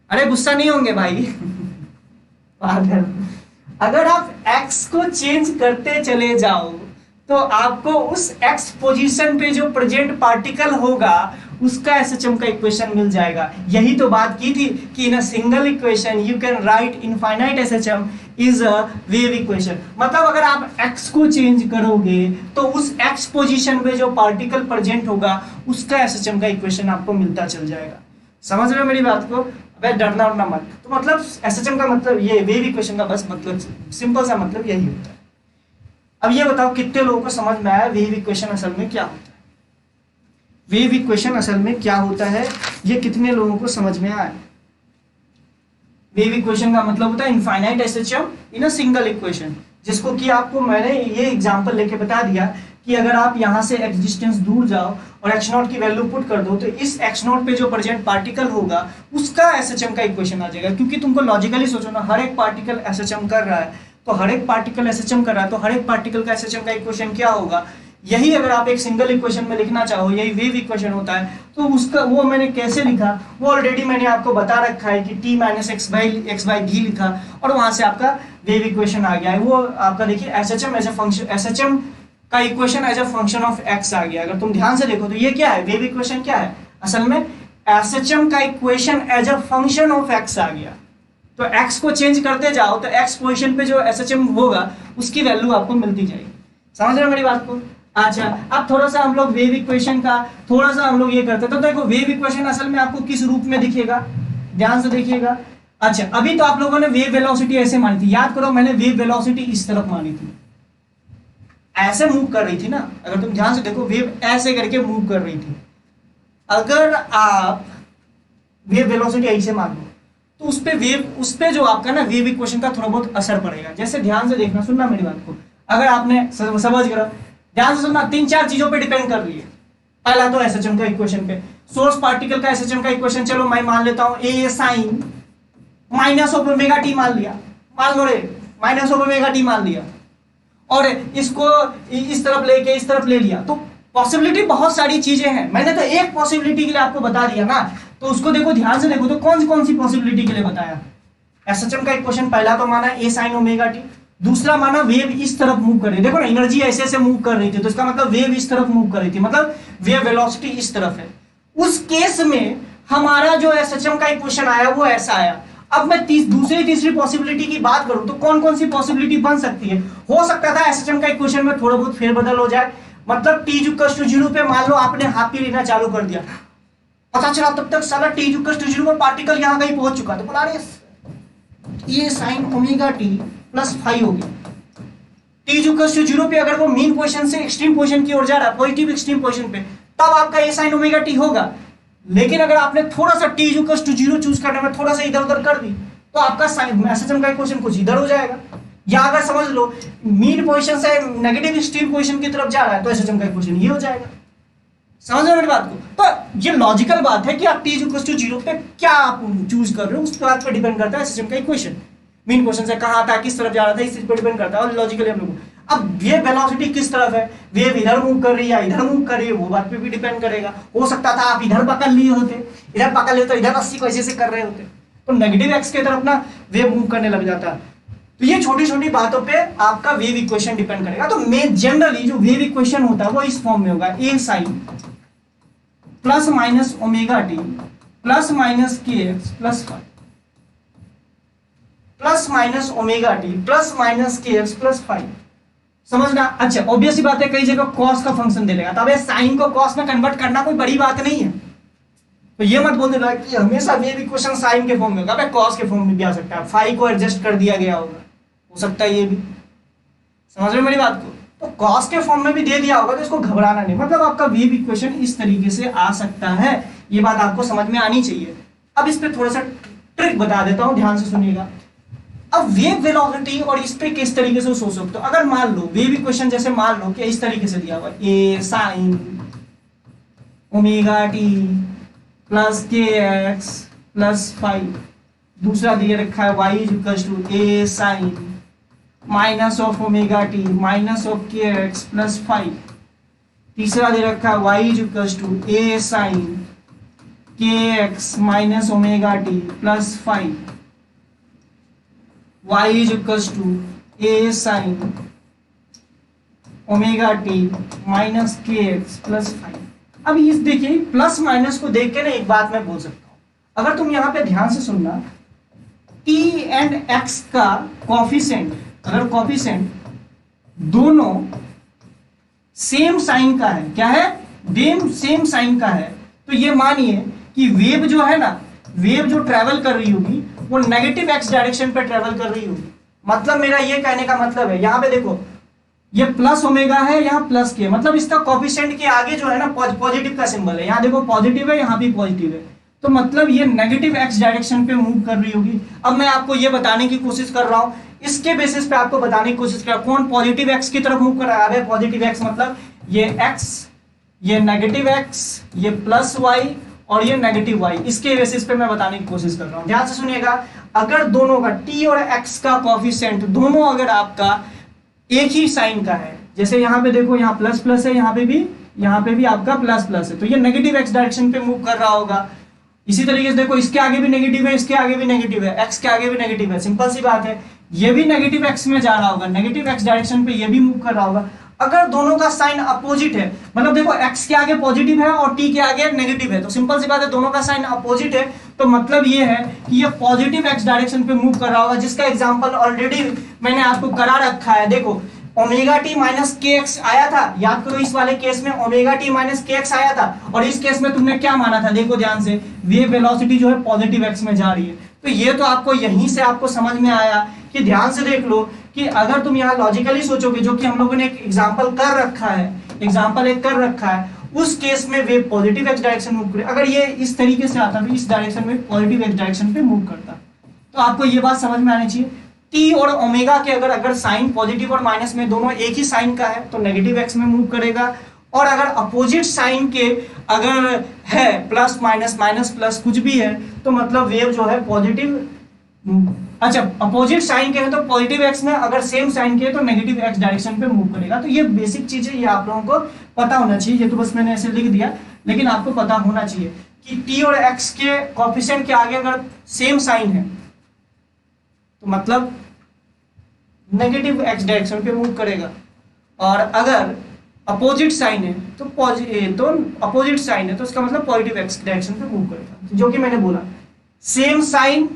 अरे गुस्सा नहीं होंगे भाई अगर आप x को चेंज करते चले जाओ तो आपको उस x पोजीशन पे जो प्रेजेंट पार्टिकल होगा उसका एसएचएम का इक्वेशन मिल जाएगा। यही तो बात की थी कि in a single equation you can write infinite SHM is a wave equation. मतलब अगर आप x को चेंज करोगे तो उस x पोजीशन पे जो पार्टिकल प्रेजेंट होगा उसका एसएचएम का इक्वेशन आपको मिलता चल जाएगा। समझ रहे हो मेरी बात को? अबे डरना उड़ना मत। तो मतलब एसएचएम का मतलब ये वेव इक्वेशन का बस मतलब सिंपल सा मतलब यही होता है। अब ये बताओ कितने लोगों को समझ में आया वेव इक्वेशन असल में क्या होता है? वेव इक्वेशन असल में क्या होता है ये कितने लोगों को समझ में आया? वेव इक्वेशन का मतलब होता है infinite SHM in a single equation, जिसको कि आपको मैंने ये एग्जांपल लेके बता दिया कि अगर आप यहाँ से x डिस्टेंस दूर जाओ और x नॉट की वैल्यू पुट कर दो तो इस x नॉट पे जो प्रेजेंट पार्टिकल होगा उसका एसएचएम का इक्वेशन आ जाएगा। क्योंकि तुमको लॉजिकली सोचो ना, हर एक पार्टिकल एसएचएम कर रहा है, तो हर एक पार्टिकल एसएचएम कर रहा है तो हर एक पार्टिकल का एसएचएम का इक्वेशन क्या होगा? यही अगर आप एक सिंगल इक्वेशन में लिखना चाहो, यही वेव इक्वेशन होता है। तो उसका वो मैंने कैसे लिखा वो ऑलरेडी मैंने आपको बता रखा है कि t minus x by D लिखा और वहां से आपका वेव इक्वेशन आ गया है। वो आपका देखिए SHM as a function, SHM का equation as a function of x आ गया। अगर तुम ध्यान से देखो तो ये क्या है, वेव इक्वेशन क्या है? असल में एसएचएम का equation as a function of x आ गया। तो x को चेंज करते जाओ तो x पोजीशन पे जो एसएचएम होगा उसकी वैल्यू आपको मिलती जाएगी। समझ रहे हो मेरी बात को? अच्छा, अब थोड़ा सा हम लोग वेव इक्वेशन का थोड़ा सा हम लोग ये करते हैं। तो देखो वेव इक्वेशन असल में आपको किस रूप में दिखेगा, ध्यान से देखिएगा। अच्छा, अभी तो आप लोगों ने वेव वेलोसिटी ऐसे मानी थी, याद करो मैंने वेव वेलोसिटी इस तरफ मानी थी, ऐसे मूव कर रही थी ना। अगर तुम ध्यान से देखो वेव ऐसे करके मूव कर रही थी। अगर आप वेव वेलोसिटी ऐसे मान लो तो उस पे जो आपका ना वेव इक्वेशन का थोड़ा बहुत असर पड़ेगा। जैसे ध्यान से देखना, सुनना मेरी बात को, अगर आपने समझ गया, ध्यान से सुनना, 3-4 चीजों पे डिपेंड कर रही है। पहला तो एसएचएम का इक्वेशन पे, सोर्स पार्टिकल का एसएचएम का इक्वेशन चलो मैं मान लेता हूं A sine minus of omega t मान लिया, मान लो रे माइनस ऑफ ओमेगा टी मान लिया और इसको इस तरफ लेके इस तरफ ले लिया। तो पॉसिबिलिटी बहुत सारी चीजें हैं, मैंने तो एक पॉसिबिलिटी के लिए आपको बता दिया ना। तो उसको देखो, ध्यान से देखो तो कौन सी पॉसिबिलिटी के लिए बताया। एसएचएम का इक्वेशन पहला तो माना ए साइन ओमेगा टी, दूसरा माना वेव इस तरफ मूव कर रही है। देखो ना एनर्जी ऐसे ऐसे मूव कर रही थी तो इसका मतलब वेव इस तरफ मूव कर रही थी, मतलब वेव वेलोसिटी इस तरफ है। उस केस में हमारा जो एसएचएम का इक्वेशन आया वो ऐसा आया। अब मैं दूसरी तीसरी पॉसिबिलिटी की बात करूं तो कौन सी पॉसिबिलिटी बन सकती है? हो सकता था एसएचएम का इक्वेशन में थोड़ा बहुत फेरबदल हो जाए, मतलब t इक्वल्स टू 0 पे मान लो आपने हाफ ही लेना चालू कर दिया, पता चला तब तक साला t इक्वल्स टू 0 पर पार्टिकल यहां कहीं पहुंच चुका, तो बोला अरे ये साइन ओमेगा टी प्लस 5 हो गया। t इक्वल्स टू 0 पे अगर वो मीन पोजीशन से एक्सट्रीम पोजीशन की ओर जा रहा है, पॉजिटिव एक्सट्रीम पोजीशन पे, तब आपका ए साइन ओमेगा टी होगा। लेकिन अगर आपने थोड़ा सा t इक्वल्स टू 0 चूज करने में थोड़ा सा इधर उधर कर दी तो आपका एसएचएम का इक्वेशन कुछ इधर हो जाएगा। या अगर समझ लो मीन पोजीशन से नेगेटिव एक्सट्रीम पोजीशन की तरफ जा रहा है तो एसएचएम का इक्वेशन ये हो जाएगा। समझ रहे हो मेरी बात को? तो ये लॉजिकल बात है कि आप t इक्वल्स टू 0 पे क्या आप चूज कर रहे हो उस बात पे डिपेंड करता है एसएचएम का इक्वेशन। मेन क्वेश्चन से कहाँ था, किस तरफ जा रहा था, इस चीज पर डिपेंड करता है। और लॉजिकली हम लोग अब ये वेलोसिटी किस तरफ है, वेव इधर मूव कर रही है या इधर मूव कर रही है, वो बात पे भी डिपेंड करेगा। हो सकता था आप इधर पकड़ लिए होते, इधर पकड़ लिए तो इधर 80 को ऐसे से कर रहे होते, तो नेगेटिव एक्स की तरफ ना वेव मूव करने लग जाता। तो ये छोटी छोटी बातों पे आपका वेव इक्वेशन डिपेंड करेगा। तो मैं जनरली जो वेव इक्वेशन होता है वो इस फॉर्म में होगा, A sine plus minus omega T plus minus k x plus five, plus minus omega T plus minus k x plus five. समझना? अच्छा, ऑब्वियस ही बात है, कई जगह कॉस का फंक्शन दे देगा, तब साइन को कॉस में कन्वर्ट करना कोई बड़ी बात नहीं है। तो ये मत बोल देना कि हमेशा वेव इक्वेशन साइन के फॉर्म में होगा, कॉस के फॉर्म में भी आ सकता है, फाइव को एडजस्ट कर दिया गया होगा, हो सकता है ये भी। समझ रहे मेरी बात को? तो कॉस के फॉर्म में भी दे दिया होगा, तो इसको घबराना नहीं, मतलब आपका वेव इक्वेशन इस तरीके से आ सकता है। ये बात आपको समझ में आनी चाहिए। अब इस पे थोड़ा सा ट्रिक बता देता हूं, ध्यान से सुनिएगा। अब वेव वेलोसिटी और इस पे किस तरीके से सोच सकते हो। अगर मान लो वेव इक्वेशन जैसे मान लो कि इस तरीके से दिया हुआ A sine omega T plus k x plus five, दूसरा दिए रखा है y is equal to A sine minus of omega T minus of के एक्स प्लस फाइव, तीसरा दे रखा है y is equal to A sine k x minus omega T plus five, y is equals to a sin omega T minus k x plus five. अब इस देखिए plus minus को देख के ना एक बात मैं बोल सकता हूं, अगर तुम यहां पे ध्यान से सुनना, t एंड x का कॉफिशिएंट, अगर कॉफिशिएंट दोनों सेम साइन का है, क्या है, सेम साइन का है, तो ये मानिए कि वेव जो है ना, वेव जो ट्रेवल कर रही होगी वो नेगेटिव एक्स डायरेक्शन पे ट्रेवल कर रही होगी। मतलब मेरा ये कहने का मतलब है, यहां पे देखो ये प्लस ओमेगा है, यहाँ प्लस के, मतलब इसका कोफिशिएंट के आगे जो है ना पॉजिटिव का सिंबल है, यहाँ देखो पॉजिटिव है, यहाँ भी पॉजिटिव है, तो मतलब ये नेगेटिव एक्स डायरेक्शन पे मूव कर रही होगी। अब मैं आपको ये बताने की कोशिश कर रहा हूँ, इसके बेसिस पे आपको बताने की कोशिश कर रहा हूँ कौन पॉजिटिव एक्स की तरफ मूव कर रहा है। पॉजिटिव एक्स मतलब ये एक्स, ये नेगेटिव एक्स, ये प्लस वाई और ये नेगेटिव वाई, इसके बेसिस पे मैं बताने की कोशिश कर रहा हूं। ध्यान से सुनिएगा, अगर दोनों का t और x का कोफिशिएंट दोनों अगर आपका एक ही साइन का है, जैसे यहाँ पे देखो यहाँ प्लस प्लस है, यहाँ पे भी आपका प्लस प्लस है, तो ये नेगेटिव x डायरेक्शन पे मूव कर रहा होगा। इसी तरीके से देखो इसके आगे भी नेगेटिव है, इसके आगे भी नेगेटिव है, x के आगे भी नेगेटिव है, सिंपल सी बात है, ये भी नेगेटिव x में जा रहा होगा, नेगेटिव x डायरेक्शन पे ये भी मूव कर रहा होगा। अगर दोनों का साइन अपोजिट है, मतलब देखो x के आगे पॉजिटिव है और t के आगे नेगेटिव है, तो सिंपल सी बात है दोनों का साइन अपोजिट है, तो मतलब ये है कि ये पॉजिटिव x डायरेक्शन पे मूव कर रहा होगा, जिसका एग्जांपल ऑलरेडी मैंने आपको करा रखा है। देखो omega T minus k x आया था, याद करो इस वाले केस में omega T minus k x आया था, और इस केस में तुमने क्या माना था, देखो ध्यान से, वेव वेलोसिटी जो है पॉजिटिव एक्स में जा रही है। तो ये तो आपको यहीं से आपको समझ में आया कि ध्यान से देख लो कि अगर तुम यहाँ लॉजिकली सोचोगे, जो कि हम लोगों ने एक एग्जांपल कर रखा है, एग्जांपल एक कर रखा है, उस केस में wave positive X direction move करे। अगर ये इस तरीके से आता तो इस डायरेक्शन में पॉजिटिव एक्स डायरेक्शन पे मूव करता। तो आपको ये बात समझ में आनी चाहिए, टी और ओमेगा के अगर साइन पॉजिटिव और माइनस में दोनों एक ही साइन का है तो नेगेटिव एक्स में मूव करेगा, और अगर अपोजिट साइन के अगर है प्लस माइनस माइनस प्लस कुछ भी है, तो मतलब वेव जो है पॉजिटिव, अच्छा अपोजिट साइन के हैं तो पॉजिटिव एक्स में, अगर सेम साइन के है तो नेगेटिव एक्स डायरेक्शन पे मूव करेगा। तो ये बेसिक चीज है, ये आप लोगों को पता होना चाहिए। ये तो बस मैंने ऐसे लिख दिया, लेकिन आपको पता होना चाहिए कि टी और एक्स के कोफिशिएंट के आगे अगर सेम साइन है तो मतलब नेगेटिव एक्स डायरेक्शन पे मूव करेगा, और अगर अपोजिट साइन है तो अपोजिट साइन है तो इसका मतलब पॉजिटिव एक्स डायरेक्शन पे मूव करेगा। जो कि मैंने बोला, same sign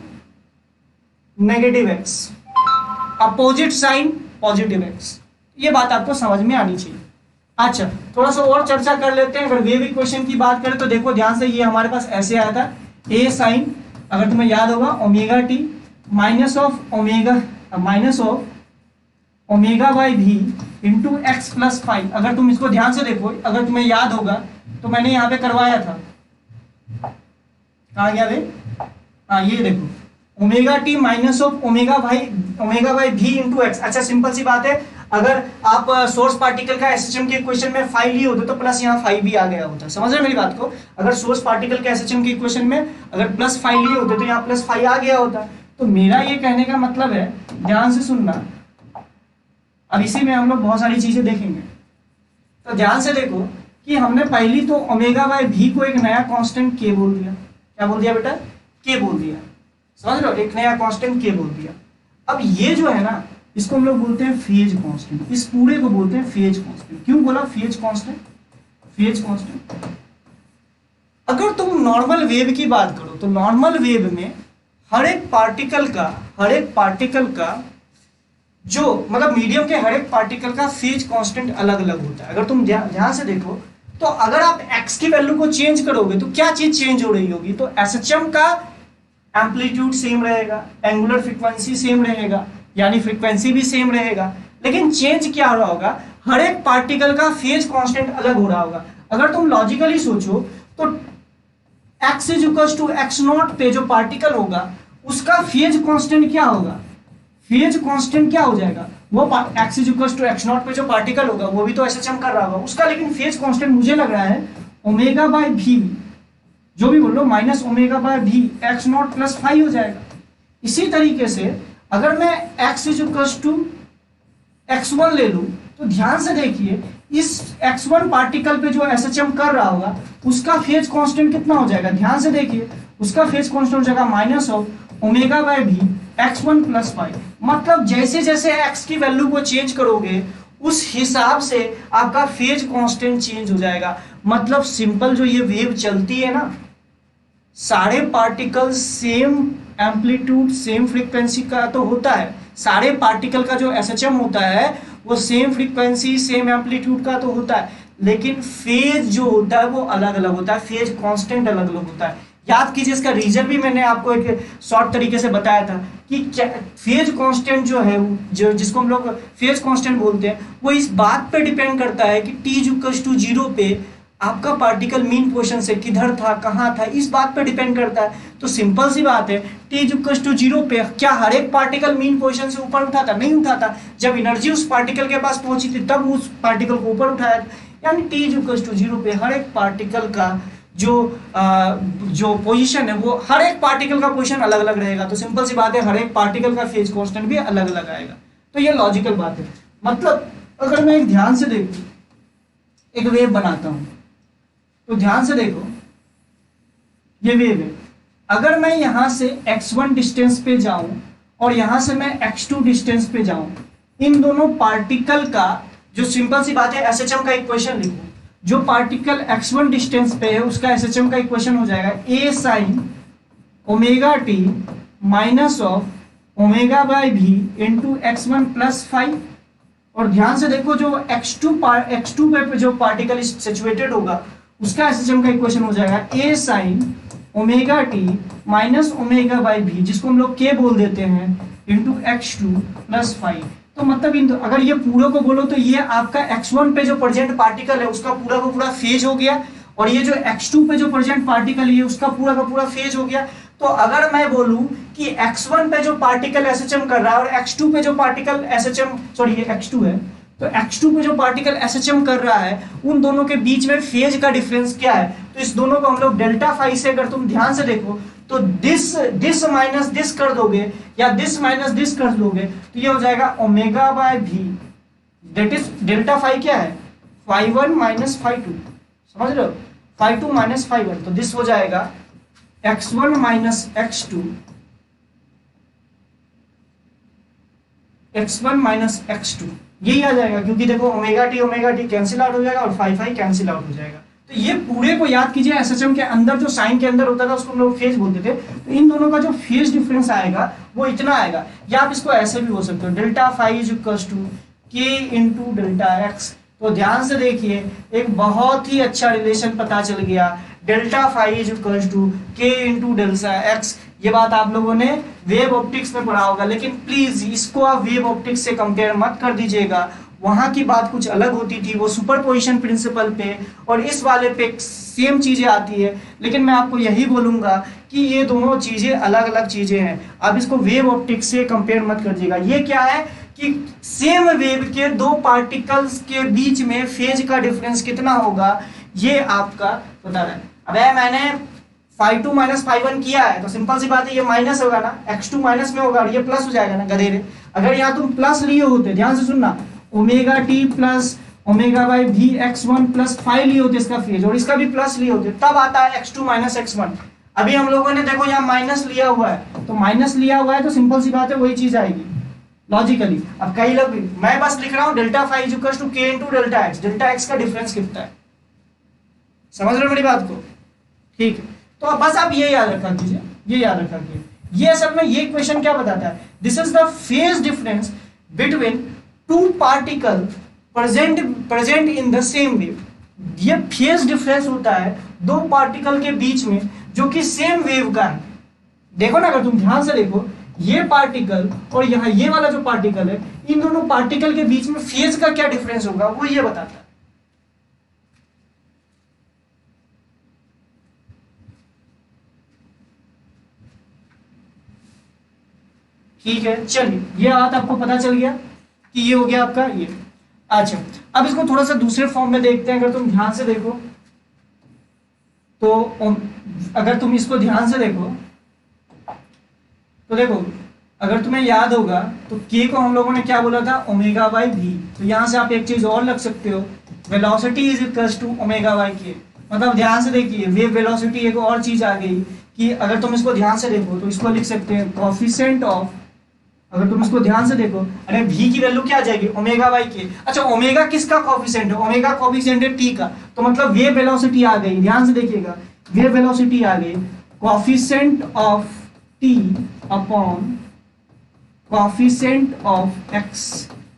negative X, opposite sign positive X, ये बात आपको समझ में आनी चाहिए। अच्छा थोड़ा सा और चर्चा कर लेते हैं। अगर वेव इक्वेशन की बात करें तो देखो ध्यान से, ये हमारे पास ऐसे आया था, ए साइन, अगर तुम्हें याद होगा omega T minus of omega by V into x plus five. अगर तुम इसको ध्यान से देखो, अगर तुम्हें याद होगा तो मैंने यहाँ पे करवाया था, कहाँ गया भाई, हाँ ये देखो omega T minus of omega by V into x. अच्छा सिंपल सी बात है, अगर आप सोर्स पार्टिकल का एसएचएम के इक्वेशन में फाइव लिए होते तो प्लस यहाँ फाइव भी आ गया होता। समझ रहे मेरी बात को, अगर सोर्स पार्टिकल के एसएचएम के इक्वेशन में अगर प्लस फाइव लिए होते तो यहाँ प्लस फाइव आ गया होता। तो मेरा ये कहने का मतलब है, ध्यान से सुनना, अब इसी में हम लोग बहुत सारी चीजें देखेंगे। तो ध्यान से देखो कि हमने पहली तो ओमेगा बाय भी को एक नया कांस्टेंट के बोल दिया। क्या बोल दिया बेटा? के बोल दिया। समझ लो, एक नया कांस्टेंट के बोल दिया। अब ये जो है ना, इसको हम लोग बोलते हैं फेज कांस्टेंट। इस पूरे को बोलते हैं फेज कांस्टेंट। क्यों बोला फेज कांस्टेंट? फेज कांस्टेंट, अगर तुम नॉर्मल वेव की बात करो तो नॉर्मल वेव में हर एक पार्टिकल का जो मतलब मीडियम के हर एक पार्टिकल का फेज कांस्टेंट अलग अलग होता है। अगर तुम ध्यान से देखो तो अगर आप x की वैल्यू को चेंज करोगे तो क्या चीज चेंज हो रही होगी? तो एसएचएम का एम्पलीट्यूड सेम रहेगा, एंगुलर फ्रीक्वेंसी सेम रहेगा, यानी फ्रीक्वेंसी भी सेम रहेगा, लेकिन चेंज क्या हो रहा होगा? हर एक पार्टिकल का फेज कांस्टेंट अलग हो रहा होगा। अगर तुम लॉजिकली सोचो तो x is to X not पे जो पार्टिकल होगा उसका फेज कांस्टेंट क्या होगा? फेज कांस्टेंट क्या हो जाएगा? वो x is to X not पे जो पार्टिकल होगा वो भी तो एसएचएम कर रहा होगा उसका, लेकिन फेज कांस्टेंट मुझे लग रहा है ओमेगा बाय भी, जो भी बोल लो, माइनस ओमेगा बाय भी एक्स नॉट प्लस फाइव हो जाएगा। इसी तरीके से अगर मैं x इज टू x1 ले लूं तो ध्यान से देखिए इस x1 पार्टिकल पे जो एसएचएम कर रहा होगा उसका फेज कांस्टेंट कितना हो जाएगा? ध्यान से देखिए, उसका फेज कांस्टेंट हो जाएगा माइनस ऑफ ओमेगा बाय भी x1 प्लस फाइव। मतलब जैसे जैसे x की वैल्यू को चेंज करोगे उस हिसाब से आपका फेज कांस्टेंट चेंज हो जाएगा। मतलब सिंपल जो ये वेव चलती है ना, सारे particle same amplitude same frequency का तो होता है, सारे पार्टिकल का जो एसएचएम होता है वो सेम फ्रीक्वेंसी सेम एम्पलीट्यूड का तो होता है, लेकिन फेज जो होता है वो अलग अलग होता है, फेज कांस्टेंट अलग अलग होता है। याद कीजिए, इसका रीजन भी मैंने आपको एक शॉर्ट तरीके से बताया था कि फेज कांस्टेंट जो है, जो जिसको हम लोग फेज कांस्टेंट बोलते हैं, वो इस बात पे डिपेंड करता है कि t इक्वल्स टू 0 पे आपका पार्टिकल मीन पोजीशन से किधर था, कहाँ था, इस बात पे डिपेंड करता है। तो सिंपल सी बात है, t इक्वल्स टू 0 पे क्या हर एक पार्टिकल मीन पोजीशन से ऊपर उठा था? नहीं उठा था। जब एनर्जी उस पार्टिकल के पास पहुंची थी तब उस पार्टिकल को ऊपर उठाया था। यानी t इक्वल्स टू 0 पे हर एक पार्टिकल का जो पोजीशन है वो हर एक पार्टिकल का पोजीशन अलग अलग रहेगा। तो सिंपल सी बात है, हर एक पार्टिकल का फेज कांस्टेंट भी अलग अलग आएगा। तो ये लॉजिकल बात है। मतलब अगर मैं एक ध्यान से देखूं, एक वेव बनाता हूं तो ध्यान से देखो, ये वेव है। अगर मैं यहां से x1 डिस्टेंस पे जाऊं और यहां से मैं x2 डिस्टेंस पे जाऊं, इन दोनों पार्टिकल का जो सिंपल सी बात है एसएचएम का इक्वेशन लिखो। जो पार्टिकल x1 डिस्टेंस पे है उसका एसएचएम का इक्वेशन हो जाएगा a sin omega T minus of omega by भी इंटू x1 प्लस 5। और ध्यान से देखो, जो x2 पे जो पार्टिकल सिचुएटेड होगा उसका एसएचएम का इक्वेशन हो जाएगा a sin omega T minus omega by भी, जिसको हम लोग k बोल देते हैं, इंटू x2 प्लस 5। तो मतलब अगर ये पूरा को बोलो तो ये आपका x1 पे जो प्रेजेंट पार्टिकल है उसका पूरा का पूरा फेज हो गया, और ये जो x2 पे जो प्रेजेंट पार्टिकल है उसका पूरा का पूरा फेज हो गया। तो अगर मैं बोलूं कि x1 पे जो पार्टिकल एसएचएम कर रहा है और x2 पे जो पार्टिकल एसएचएम, सॉरी ये x2 है, तो x2 पे जो पार्टिकल एसएचएम कर रहा है उन दोनों के बीच में फेज का डिफरेंस क्या है? तो इस दोनों को हम लोग डेल्टा फाई से, अगर तुम ध्यान से देखो तो दिस माइनस दिस कर दोगे या दिस माइनस दिस कर दोगे तो ये हो जाएगा ओमेगा बाय भी, दैट इज डेल्टा फाई क्या है? φ1 माइनस φ2। समझ रहे हो? φ2 माइनस φ1, तो दिस हो जाएगा x1 minus x2, x1 minus x2, यही आ जाएगा। क्योंकि देखो ओमेगा टी कैंसिल आउट हो जाएगा और φ कैंसिल आउट हो जाएगा। तो ये पूरे को याद कीजिए, एसएचएम के अंदर जो साइन के अंदर होता था उसको हम लोग फेज बोलते थे। तो इन दोनों का जो फेज डिफरेंस आएगा वो इतना आएगा, या आप इसको ऐसे भी बोल सकते हो, delta phi is equals to K into delta X. तो ध्यान से देखिए, एक बहुत ही अच्छा रिलेशन पता चल गया, delta phi is equals to K into delta X. ये बात आप लोगों ने वेव ऑप्टिक्स में पढ़ा होगा, लेकिन प्लीज इसको आप वेव ऑप्टिक्स से कंपेयर मत कर दीजिएगा। वहां की बात कुछ अलग होती थी, वो सुपरपोजिशन प्रिंसिपल पे, और इस वाले पे सेम चीजें आती है। लेकिन मैं आपको यही बोलूंगा कि ये दोनों चीजें अलग अलग चीजें हैं, आप इसको वेव ऑप्टिक्स से कंपेयर मत करिएगा। ये क्या है कि सेम वेव के दो पार्टिकल्स के बीच में फेज का डिफरेंस कितना होगा ये आपका पता है। अब मैंने φ2 माइनस φ1 किया है तो सिंपल सी बात है ये माइनस होगा ना, x2 माइनस में होगा और ये प्लस हो जाएगा ना गधेरे। अगर यहाँ तुम प्लस लिए होते, ध्यान से सुनना, omega T plus omega by V x1 plus five लिए होते इसका फेज और इसका भी प्लस लिए होते, तब आता है x2 माइनस x1। अभी हम लोगों ने देखो यहाँ माइनस लिया हुआ है, तो माइनस लिया हुआ है तो सिंपल सी बात है वही चीज आएगी लॉजिकली। अब कई लोग, मैं बस लिख रहा हूँ delta five equals to K into delta x, delta x का डिफरेंस कितना है, समझ रहे हो मेरी बात को? ठीक है, तो अब बस आप ये याद रखा कीजिए, ये याद रखा कीजिए, ये असल में ये क्वेश्चन क्या बताता है, this is the phase difference between two particle present in the same wave. ये फेज डिफरेंस होता है दो पार्टिकल के बीच में जो कि सेम वेव का है। देखो ना, अगर तुम ध्यान से देखो, ये पार्टिकल और यहाँ ये वाला जो पार्टिकल है, इन दोनों पार्टिकल के बीच में फेज का क्या डिफरेंस होगा वो ये बताता है। ठीक है, चलिए ये बात आपको पता चल गया कि ये हो गया आपका ये। अच्छा, अब इसको थोड़ा सा दूसरे फॉर्म में देखते हैं। अगर तुम ध्यान से देखो तो, अगर तुम इसको ध्यान से देखो तो देखो, अगर तुम्हें याद होगा तो k को हम लोगों ने क्या बोला था, ओमेगा बाई वी। तो यहां से आप एक चीज और लग सकते हो, velocity is equals to omega by K. मतलब ध्यान से देखिए, वेव वेलोसिटी एक और चीज आ गई कि अगर तुम इसको ध्यान से देखो तो इसको लिख सकते हैं कोफिशिएंट ऑफ, अगर तुम इसको ध्यान से देखो, अरे v की वैल्यू क्या आ जाएगी, ओमेगा बाई के। अच्छा, ओमेगा किसका कोफिशिएंट है, ओमेगा कोफिशिएंट है t का, तो मतलब वेव वेलोसिटी आ गई। ध्यान से देखिएगा, वेव वेलोसिटी आ गई coefficient of t upon coefficient of x।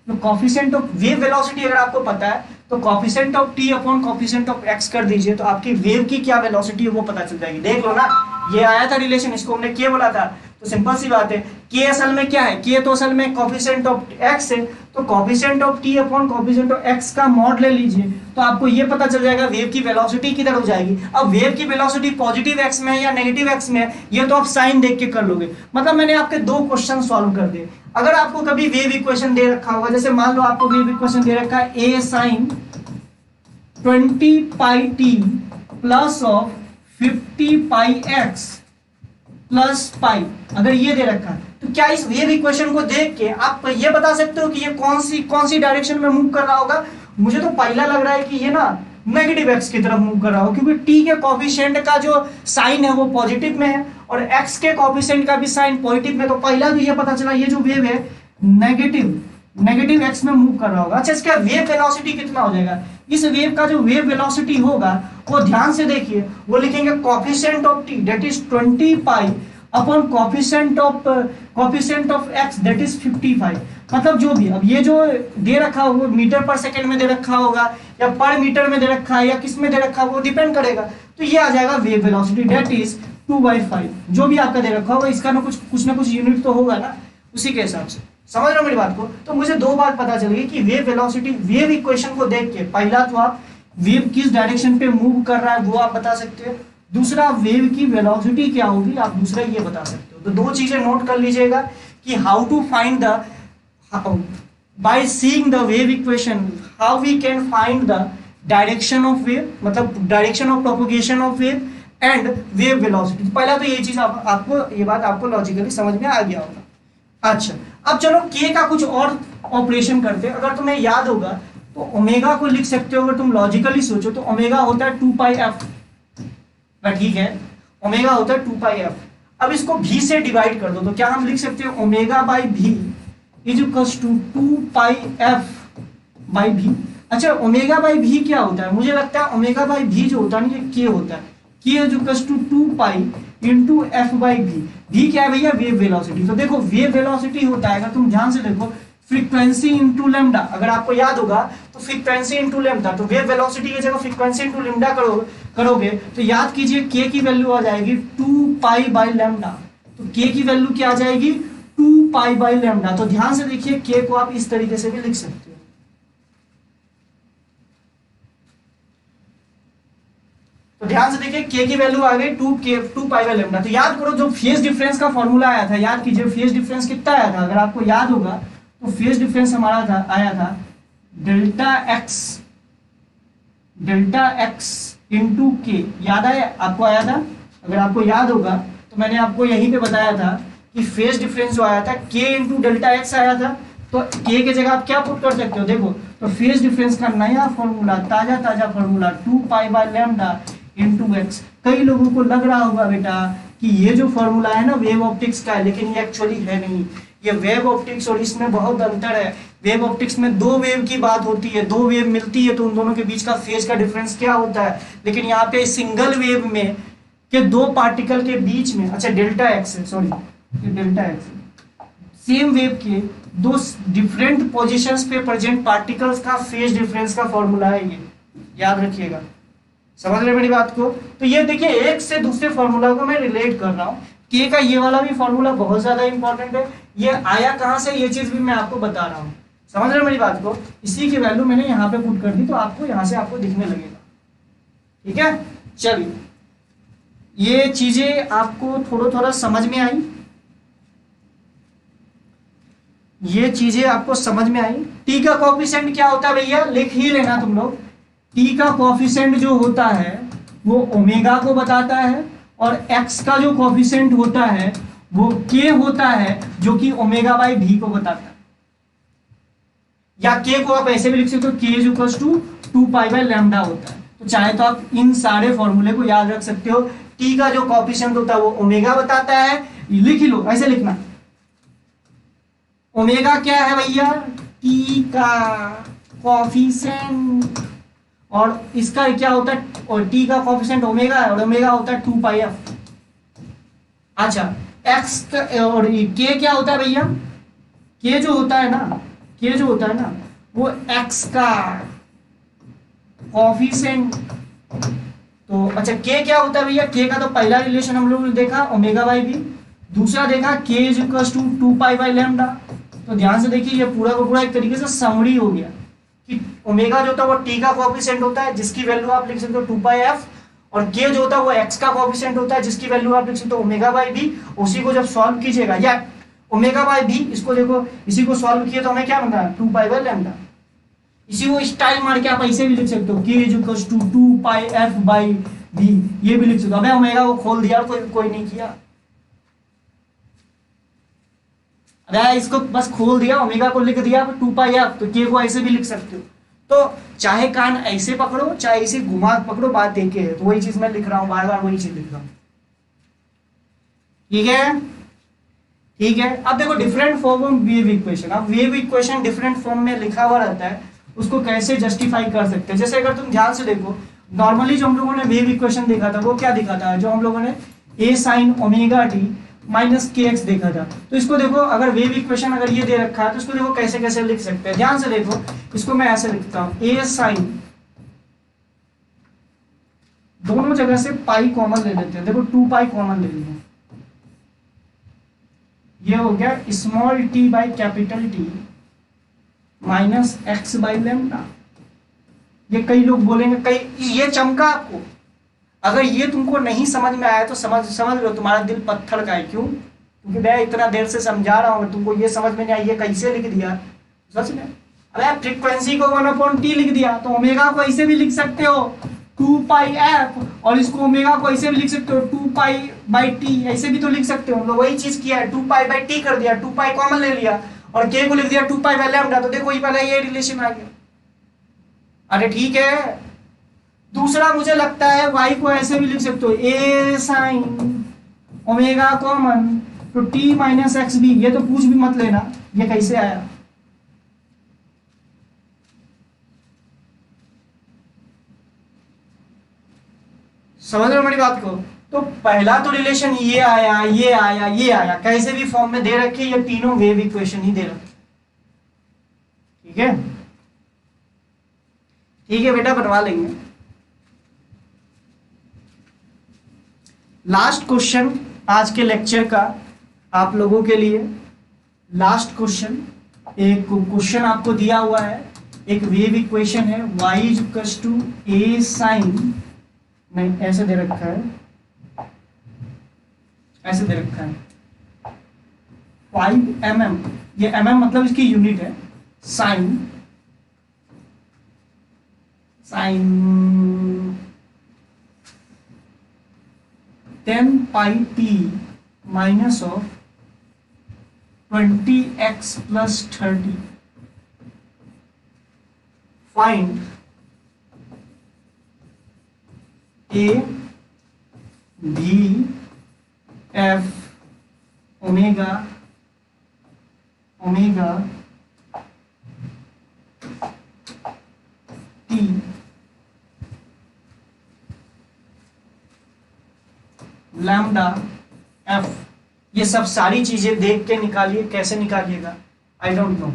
तो कोफिशिएंट ऑफ वेव वेलोसिटी अगर आपको पता है तो coefficient of t upon coefficient of x कर दीजिए, तो आपकी वेव की क्या वेलोसिटी है वो पता चल जाएगी। देख लो ना, ये आया था रिलेशन, इसको हमने k बोला था, तो सिंपल सी बात है, k असल में क्या है, k तो असल में कोफिशिएंट ऑफ x है, तो coefficient of t upon coefficient of x का मॉड ले लीजिए, तो आपको ये पता चल जाएगा वेव की वेलोसिटी किधर हो जाएगी। अब वेव की वेलोसिटी पॉजिटिव x में है या नेगेटिव x में है, ये तो आप साइन देख के कर लोगे। मतलब मैंने आपके दो क्वेश्चन सॉल्व कर दिए। अगर आपको कभी वेव इक्वेशन दे रखा होगा, जैसे मान लो आपको वेव इक्वेशन दे रखा है a sin 20 pi t plus of 50 pi x plus pi, अगर ये दे रखा है, तो क्या इस वेव इक्वेशन को देख के आप ये बता सकते हो कि ये कौन सी डायरेक्शन में मूव कर रहा होगा? मुझे तो पहला लग रहा है कि ये ना नेगेटिव एक्स की तरफ मूव कर रहा हो, क्योंकि टी के कोफिशिएंट का जो साइन है वो पॉजिटिव में है और एक्स के कोफिशिएंट का भी साइन पॉजिटिव में, तो पहला तो ये पता चला ये जो वेव है नेगेटिव एक्स में मूव कर रहा होगा। अच्छा, इसका वेव वेलोसिटी कितना हो जाएगा? इस वेव का जो वेव वेलोसिटी होगा वो ध्यान से देखिए, वो लिखेंगे coefficient of T that is 20 pi upon coefficient of x that is 55। मतलब जो भी, अब ये जो दे रखा होगा मीटर पर सेकंड में दे रखा होगा या पर मीटर में दे रखा है या किस में दे रखा होगा वो डिपेंड करेगा, तो ये आ जाएगा वेव वेलोसिटी दैट इज 2/5। जो भी आपका दे रखा होगा इसका ना कुछ यूनिट तो होगा ना, उसी के हिसाब से। समझ रहे हो मेरी बात को? तो मुझे दो बात पता चल गई कि वेव वेलोसिटी, वेव इक्वेशन को देख के पहला तो आप वेव किस डायरेक्शन पे मूव कर रहा है वो आप बता सकते हो, दूसरा वेव की वेलोसिटी क्या होगी आप दूसरा ये बता सकते हो। तो दो चीजें नोट कर लीजिएगा कि how to find the, by seeing the wave equation how we can find the direction of wave, मतलब direction of propagation of wave and wave velocity. पहला तो ये चीज आपको ये बात आपको लॉजिकली समझ में आ गया होगा। अच्छा, अब चलो k का कुछ और ऑपरेशन करते हैं। अगर तुम्हें याद होगा तो ओमेगा को लिख सकते हो, अगर तुम लॉजिकली सोचो तो ओमेगा होता है 2 पाई f, ठीक है, ओमेगा होता है 2 पाई f। अब इसको v से डिवाइड कर दो तो क्या हम लिख सकते हैं omega by v is equals to 2 pi f by v। अच्छा, ओमेगा बाई v क्या होता है? मुझे लगता है ओमेगा बाई v जो होता है ना ये k होता है, k is equals to 2 pi into F by V. V क्या है भैया? Wave velocity. तो देखो वेव वेलोसिटी होता है, अगर तुम ध्यान से देखो, फ्रीक्वेंसी इंटू लेमडा। अगर आपको याद होगा तो फ्रीक्वेंसी इंटू लेमडा, तो वेव वेलोसिटी की जगह फ्रीक्वेंसी इंटू लेमडा करोगे तो याद कीजिए k की वैल्यू आ जाएगी 2 पाई बाई लेमडा। तो k की वैल्यू क्या आ जाएगी? 2 पाई बाई लेमडा। तो ध्यान से देखिए k को आप इस तरीके से भी लिख सकते हो। तो ध्यान से देखिए k की वैल्यू आ गई 2 पाई बाई लेमडा। तो याद करो जो फेज डिफरेंस का फॉर्मूला आया था, याद कीजिए फेज डिफरेंस कितना आया था? अगर आपको याद होगा तो फेज डिफरेंस हमारा आया था डेल्टा एक्स इंटू के। याद आया आपको? आया था? अगर आपको याद होगा तो मैंने आपको यहीं पे बताया था कि फेज डिफरेंस जो आया था k इंटू डेल्टा एक्स आया था, तो k की जगह आप क्या पुट कर सकते हो, देखो तो फेज डिफरेंस का नया फॉर्मूला, ताजा formula 2 pi by lambda into x. कई लोगों को लग रहा होगा बेटा कि ये जो फॉर्मूला है ना वेव ऑप्टिक्स का है, लेकिन ये एक्चुअली है नहीं। ये वेव ऑप्टिक्स और इसमें बहुत अंतर है। वेव ऑप्टिक्स में दो वेव की बात होती है, दो वेव मिलती है तो उन दोनों के बीच का फेज का डिफरेंस क्या होता है, लेकिन यहाँ पे सिंगल वेव में के दो पार्टिकल के बीच में, अच्छा डेल्टा एक्स है, सॉरी ये डेल्टा एक्स है, सेम वेव के दो डिफरेंट पोजीशंस पे प्रेजेंट पार्टिकल्स का फेज डिफरेंस का फॉर्मूला है ये, याद रखिएगा। समझ रहे मेरी बात को? तो ये देखिए एक से दूसरे फॉर्मूला को मैं रिलेट कर रहा हूँ। के का ये वाला भी फॉर्मूला बहुत ज्यादा इंपॉर्टेंट है, ये आया कहाँ से ये चीज भी मैं आपको बता रहा हूँ। समझ रहे मेरी बात को? इसी की वैल्यू मैंने यहाँ पे पुट कर दी तो आपको यहाँ से आपको दिखने लगेगा। ठीक है, चलिए ये चीजें आपको थोड़ा समझ में आई, ये चीजें आपको समझ में आई। टी का कोएफिशिएंट क्या होता है भैया, लिख ही लेना तुम लोग। टी का कोएफिशिएंट जो होता है वो ओमेगा को बताता है, और एक्स का जो कोएफिशिएंट होता है वो के होता है, जो कि ओमेगा बाई भी को बताता है। या के को आप ऐसे भी लिख सकते हो, के is equal to 2 pi by lambda होता है। तो चाहे तो आप इन सारे फॉर्मूले को याद रख सकते हो। टी का जो कोएफिशिएंट होता है वो ओमेगा बताता है, लिख ही लो, ऐसे लिखना। ओमेगा क्या है भैया, टी का कोएफिशिएंट, और इसका क्या होता है, और टी का कोएफिशिएंट ओमेगा है, और ओमेगा होता है 2 पाई एफ। अच्छा एक्स और के क्या होता है भैया, के जो होता है ना, के जो होता है ना वो एक्स का कोएफिशिएंट। तो अच्छा के क्या होता है भैया, के का तो पहला रिलेशन हम लोगों ने देखा ओमेगा बाई बी, दूसरा देखा K is equal to 2 pi by lambda. तो ध्यान से देखिए ये पूरा का पूरा एक तरीके से समरी हो गया कि ओमेगा जो होता है वो टी का कोएफिशिएंट होता है जिसकी वैल्यू आप लिख सकते हो 2 पाई एफ, और के जो होता है वो एक्स का कोएफिशिएंट होता है जिसकी वैल्यू आप लिख सकते हो ओमेगा बाई बी। उसी को जब सॉल्व कीजिएगा, या ओमेगा बाई बी, इसको देखो इसी को सॉल्व किया तो हमें क्या बनता है 2 पाई बाय लैम्डा। इसी को स्टाइल मार के आप ऐसे भी लिख सकते हो, के is equal to 2 pi f by B, ये भी लिख सकते हो। अबे ओमेगा को खोल दिया, कोई नहीं किया, अरे इसको बस खोल दिया, ओमेगा को लिख दिया 2 पाई एफ, तो के को ऐसे भी लिख सकते हो। तो चाहे कान ऐसे पकड़ो चाहे ऐसे घुमा पकड़ो, बात एक है। तो वही चीज मैं लिख रहा हूं, बार बार वही चीज लिख रहा हूं। ठीक है, ठीक है। अब देखो different form of wave equation. अब वेव इक्वेशन डिफरेंट फॉर्म में लिखा हुआ रहता है, उसको कैसे जस्टिफाई कर सकते हैं। जैसे अगर तुम ध्यान से देखो, नॉर्मली जो हम लोगों ने वेव इक्वेशन देखा था वो क्या दिखा था, जो हम लोगों ने ए sine omega T minus k x देखा था। तो इसको देखो, अगर वेव इक्वेशन अगर ये दे रखा है तो इसको देखो कैसे कैसे लिख सकते हैं। ध्यान से देखो, इसको मैं ऐसे लिखता हूं, ए साइन, दोनों जगह से पाई कॉमन ले लेते हैं, देखो 2 पाई कॉमन ले लेते हैं, ये हो गया small T by capital T minus x by lambda. ये कई लोग बोलेंगे, कई ये चमका आपको, अगर ये तुमको नहीं समझ में आया तो समझ लो तुम्हारा दिल पत्थर का है। क्यों? क्योंकि मैं इतना देर से समझा रहा हूँ, तुमको ये समझ में नहीं आई ये कैसे लिख दिया सच में। अरे फ्रीक्वेंसी को 1/t लिख दिया, तो ओमेगा को ऐसे भी लिख सकते हो 2 पाई एफ, और इसको ओमेगा को ऐसे भी लिख सकते हो 2 पाई बाई टी, ऐसे भी तो लिख सकते हो। हम लोग वही चीज किया है, 2 पाई बाई टी कर दिया, 2 पाई कॉमन ले लिया और के को लिख दिया 2 पाई बाई लैम्डा। तो देखो ये पहले ये रिलेशन आ गया। अरे ठीक है, दूसरा मुझे लगता है y को ऐसे भी लिख सकते हो, a साइन ओमेगा कॉमन तो t माइनस एक्स भी। ये तो पूछ भी मत लेना ये कैसे आया। समझ रहे हो मेरी बात को? तो पहला तो रिलेशन ये आया, ये आया, ये आया, कैसे भी फॉर्म में दे रखे, ये तीनों वेव इक्वेशन ही दे रखे। ठीक है, ठीक है बेटा, बनवा लेंगे। लास्ट क्वेश्चन आज के लेक्चर का आप लोगों के लिए, लास्ट क्वेश्चन। एक क्वेश्चन आपको दिया हुआ है, एक वेव इक्वेशन है, y is equal to A sine, नहीं ऐसे दे रखा है, ऐसे दे रखा है 5 mm, ये mm मतलब इसकी यूनिट है, sine 10 pi t minus of 20x plus 30। Find a b f omega t lambda f। ये सब सारी चीजें देख के निकालिए, कैसे निकालिएगा I don't know.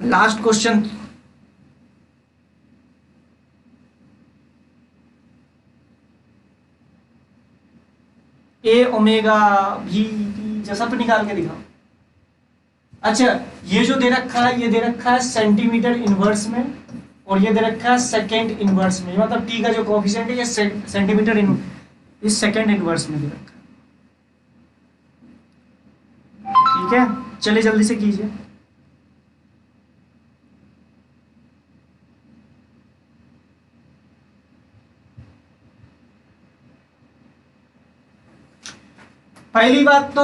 Last question, A omega भी जैसा पे निकाल के दिखाओ। अच्छा, ये जो दे रखा है ये दे रखा है सेंटीमीटर इनवर्स में, और ये दे रखा है सेकेंड इनवर्स में, मतलब टी का जो कोफिशिएंट है ये सेंटीमीटर इस सेकेंड इनवर्स में दे रखा है। ठीक है, चलिए जल्दी से कीजिए। पहली बात तो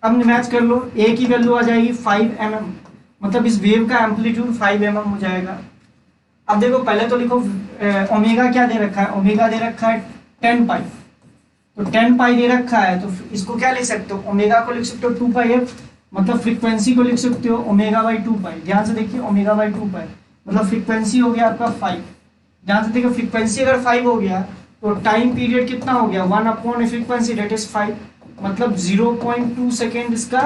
अब मैच कर लो, ए की वैल्यू आ जाएगी 5 mm, मतलब इस वेव का एम्पलीट्यूड 5 mm हो जाएगा। अब देखो पहले तो लिखो ओमेगा क्या दे रखा है, ओमेगा दे रखा है 10 पाई, तो 10 पाई दे रखा है तो इसको क्या लिख सकते हो, ओमेगा को लिख सकते हो 2 पाई एफ, मतलब फ्रीक्वेंसी को लिख सकते हो ओमेगा बाई 2 पाई। ध्यान से देखिए ओमेगा बाई 2 पाई मतलब फ्रीक्वेंसी हो गया आपका 5। ध्यान से देखिए फ्रीक्वेंसी अगर 5 हो गया तो टाइम पीरियड कितना हो गया 1 फ्रीक्वेंसी डेट इज 5, मतलब 0.2 सेकेंड इसका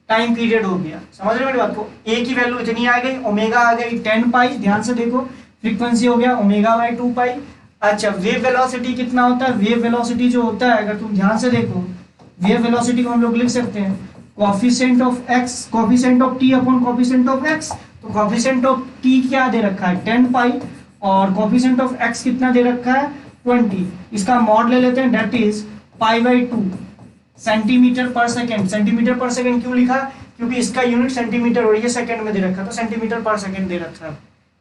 टाइम पीरियड हो गया। समझ रहे मेरी बात को। ए की वैल्यू इतनी आ गई, ओमेगा आ गई 10 पाई। ध्यान से देखो फ्रीक्वेंसी हो गया ओमेगा बाई 2 पाई। अच्छा, वेव वेलोसिटी कितना होता है, वेव वेलोसिटी जो होता है अगर तुम ध्यान से देखो, वेव वेलोसिटी को हम लोग लिख सकते हैं coefficient of x, coefficient of T upon coefficient of x. तो कोफिशिएंट ऑफ टी क्या दे रखा है 10 पाई, और कोफिशिएंट ऑफ एक्स कितना दे रखा है 20। इसका मॉड ले लेते हैं, that is pi by 2 centimetre पर सेकेंड। सेंटीमीटर पर सेकेंड क्यों लिखा, क्योंकि इसका यूनिट सेंटीमीटर और ये सेकेंड में दे रखा, तो सेंटीमीटर पर सेकेंड दे रखा है।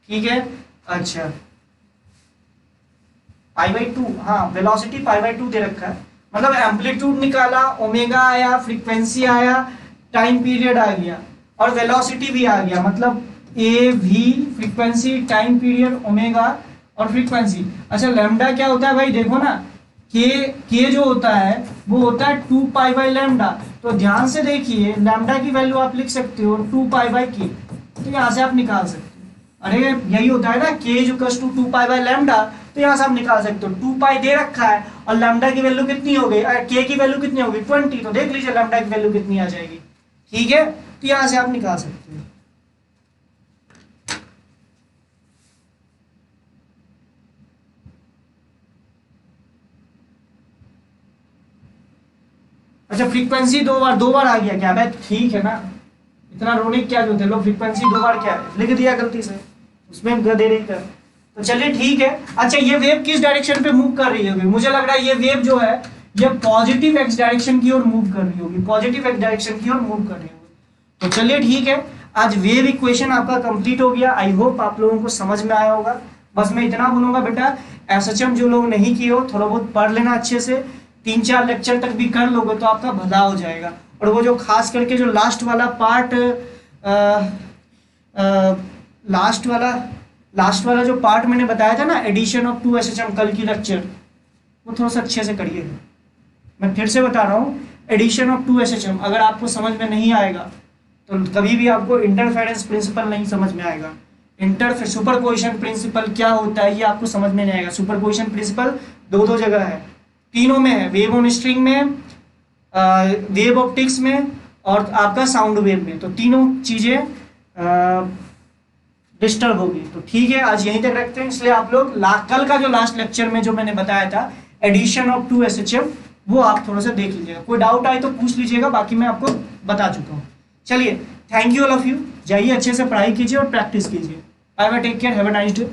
ठीक है, अच्छा पाई बाई 2, हाँ वेलोसिटी पाई बाई 2 दे रखा है, मतलब एम्पलीट्यूड निकाला, ओमेगा आया, फ्रीक्वेंसी आया, टाइम पीरियड आ गया और वेलोसिटी भी आ गया, मतलब A V frequency, time period, omega और फ्रीक्वेंसी। अच्छा लैम्डा क्या होता है भाई, देखो ना के जो होता है वो होता है 2 पाई बाई लैम्डा। तो ध्यान से देखिए लैम्डा की वैल्यू आप लिख सकते हो 2 पाई बाई के, तो यहाँ से आप निकाल सकते हो। अरे यही होता है ना K is equals to 2 pi by lambda, तो यहाँ से आप निकाल सकते हो। 2 पाई दे रखा है और लैम्डा की वैल्यू कितनी हो गई, के की वैल्यू कितनी होगी 20, तो देख लीजिए लैम्डा की वैल्यू कितनी आ जाएगी। ठीक है, तो यहाँ से आप निकाल सकते हो। अच्छा फ्रीक्वेंसी दो बार आ गया क्या, भाई ठीक है ना, इतना रोने क्या जो थे लो, फ्रीक्वेंसी 2 बार क्या है लिख दिया गलती से, उसमें गधे नहीं कर। तो चलिए ठीक है। अच्छा ये वेव किस डायरेक्शन पे मूव कर रही होगी, मुझे लग रहा है ये वेव जो है ये पॉजिटिव एक्स डायरेक्शन की ओर मूव कर रही होगी, पॉजिटिव एक्स डायरेक्शन की ओर मूव कर रही होगी। तो चलिए ठीक है, आज वेव इक्वेशन आपका कंप्लीट हो गया। आई होप आप लोगों को समझ में आया होगा। बस मैं इतना बोलूंगा बेटा, एसएचएम जो लोग नहीं किए हो थोड़ा बहुत पढ़ लेना अच्छे से, 3-4 लेक्चर तक भी कर लोगे तो आपका भला हो जाएगा। और वो जो खास करके जो लास्ट वाला पार्ट, लास्ट वाला जो पार्ट मैंने बताया था ना, एडिशन ऑफ 2 एसएचएम, कल की लेक्चर, वो थोड़ा सा अच्छे से करिएगा। मैं फिर से बता रहा हूँ, एडिशन ऑफ 2 एसएचएम अगर आपको समझ में नहीं आएगा तो कभी भी आपको इंटरफेरेंस प्रिंसिपल नहीं समझ में आएगा। सुपरपोजिशन प्रिंसिपल क्या होता है ये आपको समझ में नहीं आएगा। सुपरपोजिशन प्रिंसिपल दो जगह है, तीनों में है, वेव ऑन स्ट्रिंग में, वेव ऑप्टिक्स में और आपका साउंड वेव में। तो तीनों चीजें डिस्टर्ब होगी। तो ठीक है, आज यहीं तक रखते हैं। इसलिए आप लोग कल का जो लास्ट लेक्चर में जो मैंने बताया था एडिशन ऑफ 2 एसएचएम, वो आप थोड़ा सा देख लीजिएगा। कोई डाउट आए तो पूछ लीजिएगा, बाकी मैं आपको बता चुका हूँ। चलिए, thank you all of you. जाइए अच्छे से पढ़ाई कीजिए और प्रैक्टिस कीजिए। Bye bye, take care, have a nice day.